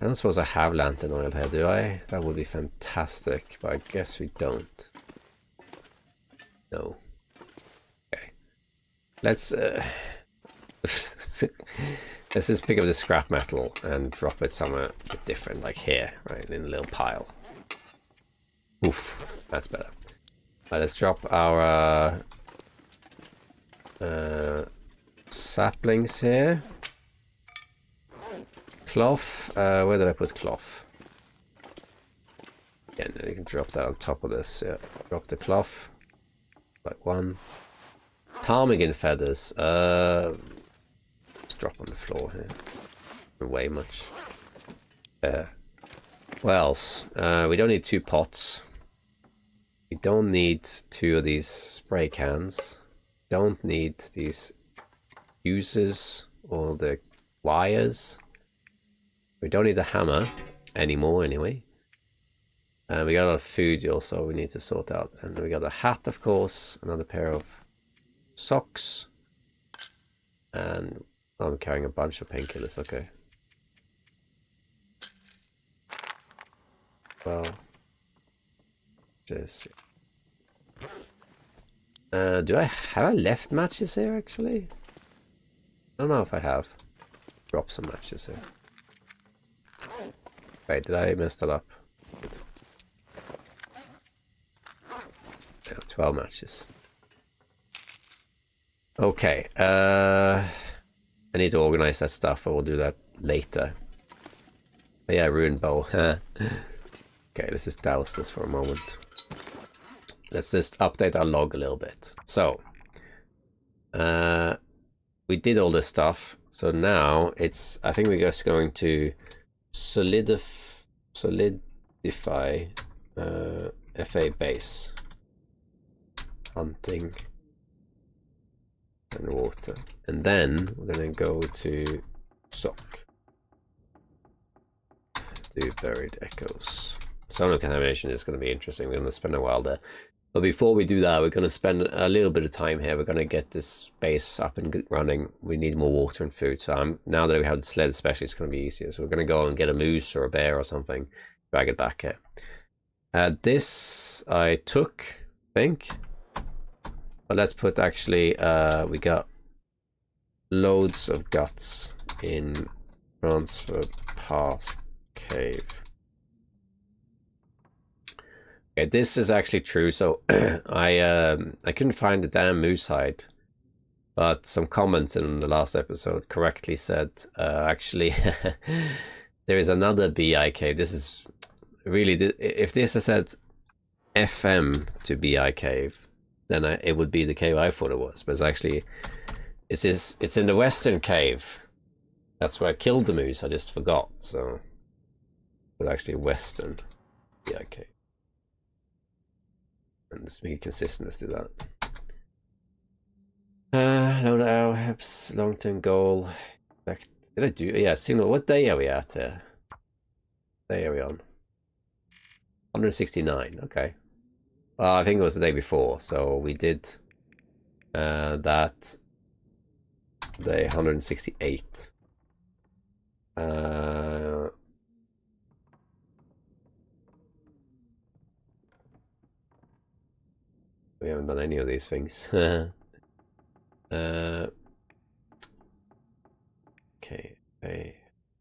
I don't suppose I have lantern oil here, do I? That would be fantastic, but I guess we don't. No. Okay. Let's let's just pick up the scrap metal and drop it somewhere a bit different, like here, right, in a little pile. Oof, that's better. Right, let's drop our saplings here. Cloth, where did I put cloth? Yeah, then you can drop that on top of this. Yeah, drop the cloth. Like one. Ptarmigan feathers. Just drop on the floor here. Don't weigh much. What else? We don't need 2 pots. We don't need 2 of these spray cans. Don't need these fuses or the wires. We don't need the hammer anymore anyway. We got a lot of food also we need to sort out. And we got a hat, of course. Another pair of socks. And I'm carrying a bunch of painkillers, okay. Well, just... do I have left matches here actually? I don't know if I have. Drop some matches here. Wait, did I mess that up? Yeah, 12 matches. Okay, I need to organize that stuff, but we'll do that later. But yeah, ruined bow. Okay, let's just douse this for a moment. Let's just update our log a little bit. So, we did all this stuff. So now it's, I think we're just going to solidify FA base. Hunting and water. And then we're going to go to sock. Do buried echoes. Sonar contamination is going to be interesting. We're going to spend a while there. But before we do that, we're going to spend a little bit of time here. We're going to get this base up and running. We need more water and food. So now that we have the sled especially, it's going to be easier. So we're going to go and get a moose or a bear or something. Drag it back here. This I took, I think. But let's put actually, we got loads of guts in transfer pass cave. Okay, this is actually true. So I couldn't find the damn moose hide, but some comments in the last episode correctly said actually there is another BI cave. This is really, if this has said FM to BI cave, then it would be the cave I thought it was. But it's actually, it's in the western cave. That's where I killed the moose. I just forgot. So it's actually western BI cave. And let's make it consistent. Let's do that. Load arrow helps long-term goal. Did I do? Yeah, signal. What day are we at? Day are we on? 169. Okay. I think it was the day before, so we did that day 168. We haven't done any of these things. Okay,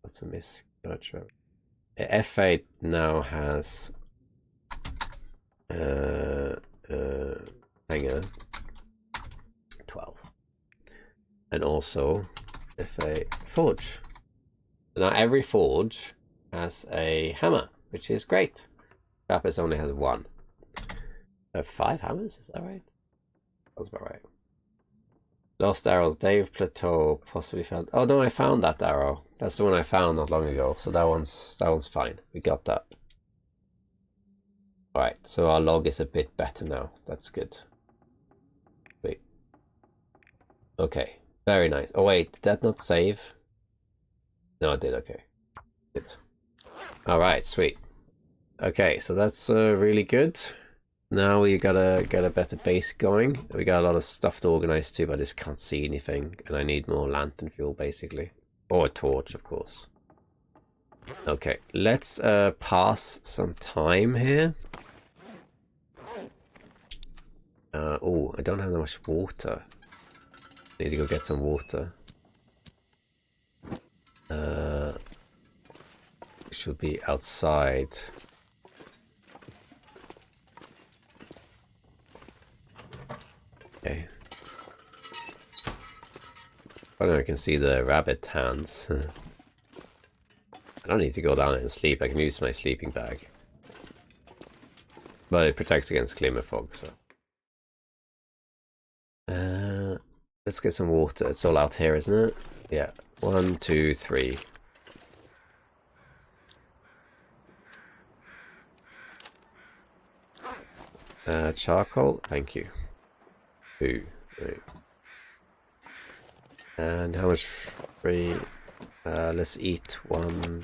that's a miss. F8 now has hanger 12, and also FA forge. So now every forge has a hammer, which is great. Trappist only has 1. 5 hammers, is that right? That's about right. Lost arrows, Dave Plateau possibly found. Oh no, I found that arrow. That's the one I found not long ago. So that one's fine. We got that. Alright, so our log is a bit better now. That's good. Wait. Okay, very nice. Oh wait, did that not save? No, it did, okay. Good. Alright, sweet. Okay, so that's really good. Now we gotta get a better base going. We got a lot of stuff to organize too, but I just can't see anything. And I need more lantern fuel, basically. Or a torch, of course. Okay, let's pass some time here. Oh, I don't have that much water. Need to go get some water. Should be outside. Okay. I don't know if I can see the rabbit hands. I don't need to go down and sleep. I can use my sleeping bag. But it protects against glimmer fog, so. Let's get some water. It's all out here, isn't it? Yeah. 1, 2, 3. Charcoal, thank you. 2. Right. And how much free? Let's eat 1.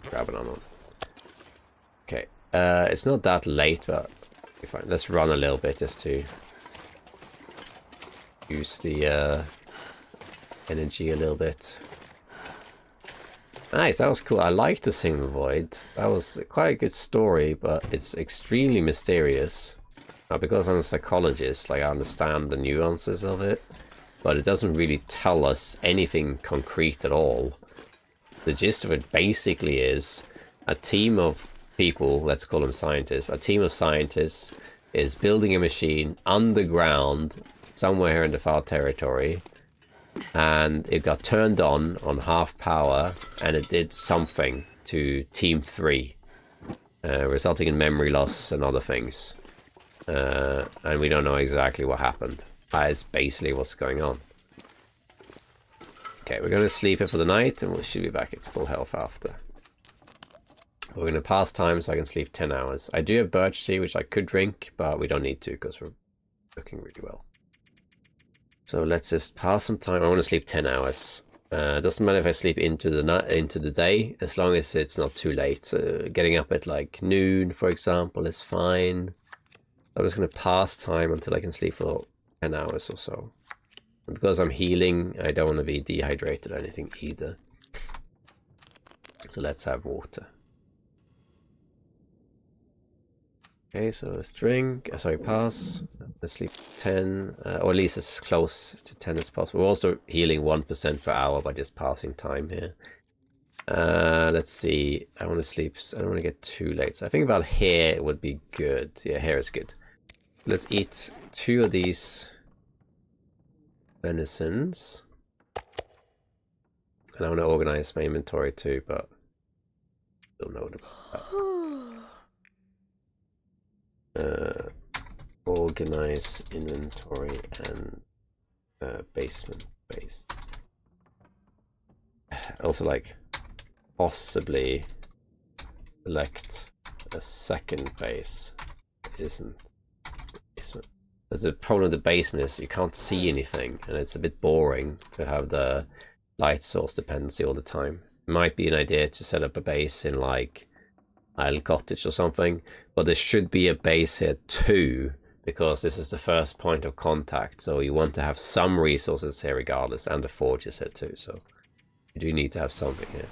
Grab an onion. Okay. It's not that late, but fine. Let's run a little bit just to use the energy a little bit. Nice, that was cool. I liked the Single Void. That was quite a good story, but it's extremely mysterious. Now, because I'm a psychologist, like I understand the nuances of it, but it doesn't really tell us anything concrete at all. The gist of it basically is a team of people, let's call them scientists, a team of scientists is building a machine underground somewhere here in the far territory, and it got turned on half power, and it did something to Team 3, resulting in memory loss and other things. And we don't know exactly what happened. That is basically what's going on. Okay, we're going to sleep here for the night, and we should be back at full health after. We're going to pass time so I can sleep 10 hours. I do have birch tea, which I could drink, but we don't need to because we're looking really well. So let's just pass some time. I want to sleep 10 hours. Doesn't matter if I sleep into the day, as long as it's not too late. So getting up at like noon, for example, is fine. I'm just going to pass time until I can sleep for 10 hours or so. And because I'm healing, I don't want to be dehydrated or anything either. So let's have water. Okay, so let's drink. Sorry, pass. Let's sleep 10, or at least as close to 10 as possible. We're also healing 1% per hour by just passing time here. Let's see. I want to sleep. I don't want to get too late. So I think about here would be good. Yeah, here is good. Let's eat 2 of these venisons. And I want to organize my inventory too, but I don't know about that. Organize inventory and basement base. Also, like, possibly select a second base. Isn't basement. There's the problem with the basement is you can't see anything, and it's a bit boring to have the light source dependency all the time. It might be an idea to set up a base in like Isle Cottage or something, but there should be a base here too, because this is the first point of contact, so you want to have some resources here regardless, and the forge is here too, so you do need to have something here.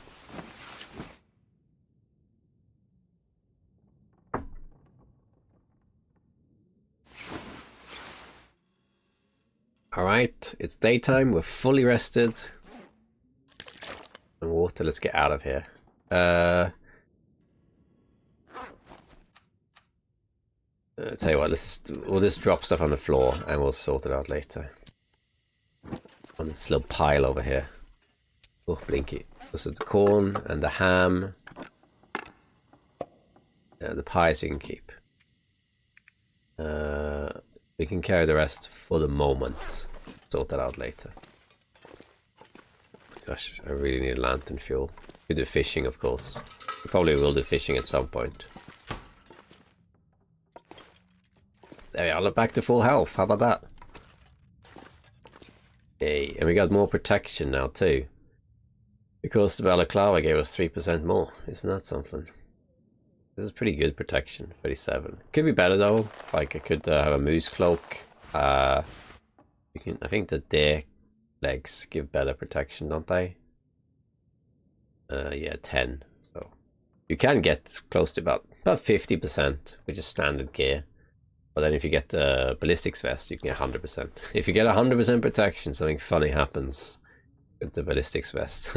Alright, it's daytime, we're fully rested. And water, let's get out of here. Tell you what, we'll just drop stuff on the floor and we'll sort it out later. On this little pile over here. Oh, blinky. So the corn and the ham. The pies we can keep. We can carry the rest for the moment. Sort that out later. Gosh, I really need lantern fuel. We do fishing, of course. We probably will do fishing at some point. There we are, look, back to full health. How about that? Hey, and we got more protection now too. Because the balaclava gave us 3% more. Isn't that something? This is pretty good protection, 37. Could be better though. Like I could have a moose cloak. I think the deer legs give better protection, don't they? Yeah, 10. So you can get close to about 50%, which is standard gear. But then if you get the ballistics vest, you can get 100%. If you get 100% protection, something funny happens with the ballistics vest.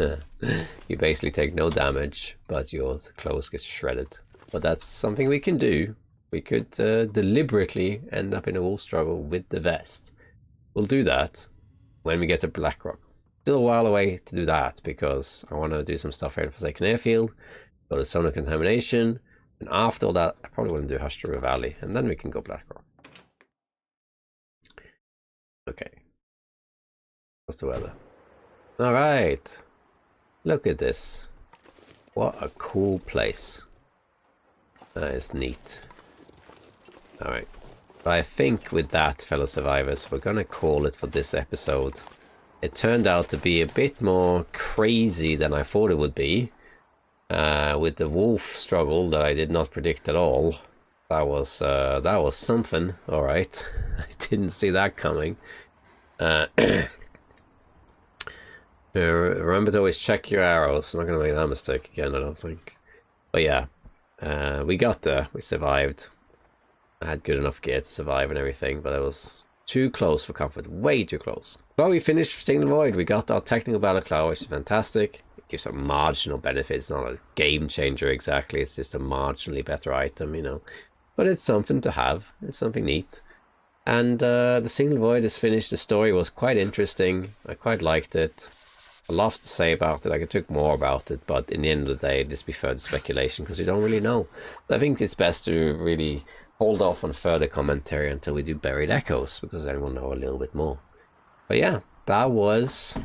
You basically take no damage, but your clothes get shredded. But that's something we can do. We could deliberately end up in a wool struggle with the vest. We'll do that when we get to Blackrock. Still a while away to do that, because I want to do some stuff here in Forsaken Airfield, go to Sonar Contamination, and after all that, I probably want to do Hush River Valley, and then we can go Blackrock. Okay. What's the weather? Alright. Look at this. What a cool place. That is neat. Alright. But I think with that, fellow survivors, we're going to call it for this episode. It turned out to be a bit more crazy than I thought it would be. With the wolf struggle that I did not predict at all. That was something. Alright. I didn't see that coming. Remember to always check your arrows. I'm not going to make that mistake again, I don't think. But yeah. We got there. We survived. I had good enough gear to survive and everything, but it was too close for comfort. Way too close. But we finished Signal Void. We got our technical battle cloud, which is fantastic. It gives some marginal benefits. It's not a game changer exactly. It's just a marginally better item, you know. But it's something to have. It's something neat. And the Signal Void is finished. The story was quite interesting. I quite liked it. A lot to say about it. I could talk more about it, but in the end of the day, this be further speculation because we don't really know. I think it's best to really hold off on further commentary until we do Buried Echoes, because then we'll know a little bit more. But yeah, that was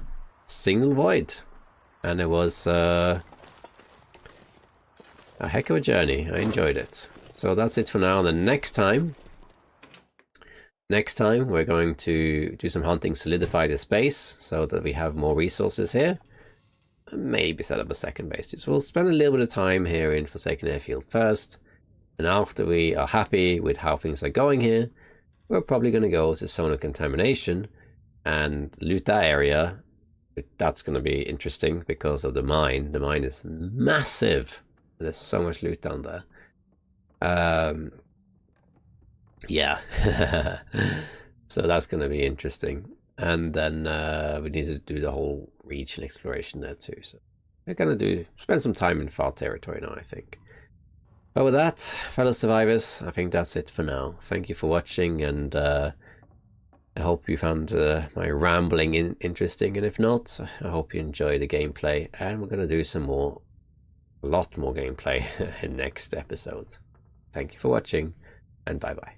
Signal Void, and it was a heck of a journey. I enjoyed it. So that's it for now. The next time we're going to do some hunting, solidify the space so that we have more resources here. Maybe set up a second base. So we'll spend a little bit of time here in Forsaken Airfield first. And after we are happy with how things are going here, we're probably going to go to Sonar Contamination and loot that area. That's going to be interesting because of the mine. The mine is massive. There's so much loot down there. Yeah. So that's going to be interesting. And then we need to do the whole region exploration there too. So we're going to spend some time in far territory now, I think. But with that, fellow survivors, I think that's it for now. Thank you for watching, and I hope you found my rambling interesting. And if not, I hope you enjoy the gameplay. And we're going to do a lot more gameplay in next episode. Thank you for watching, and bye-bye.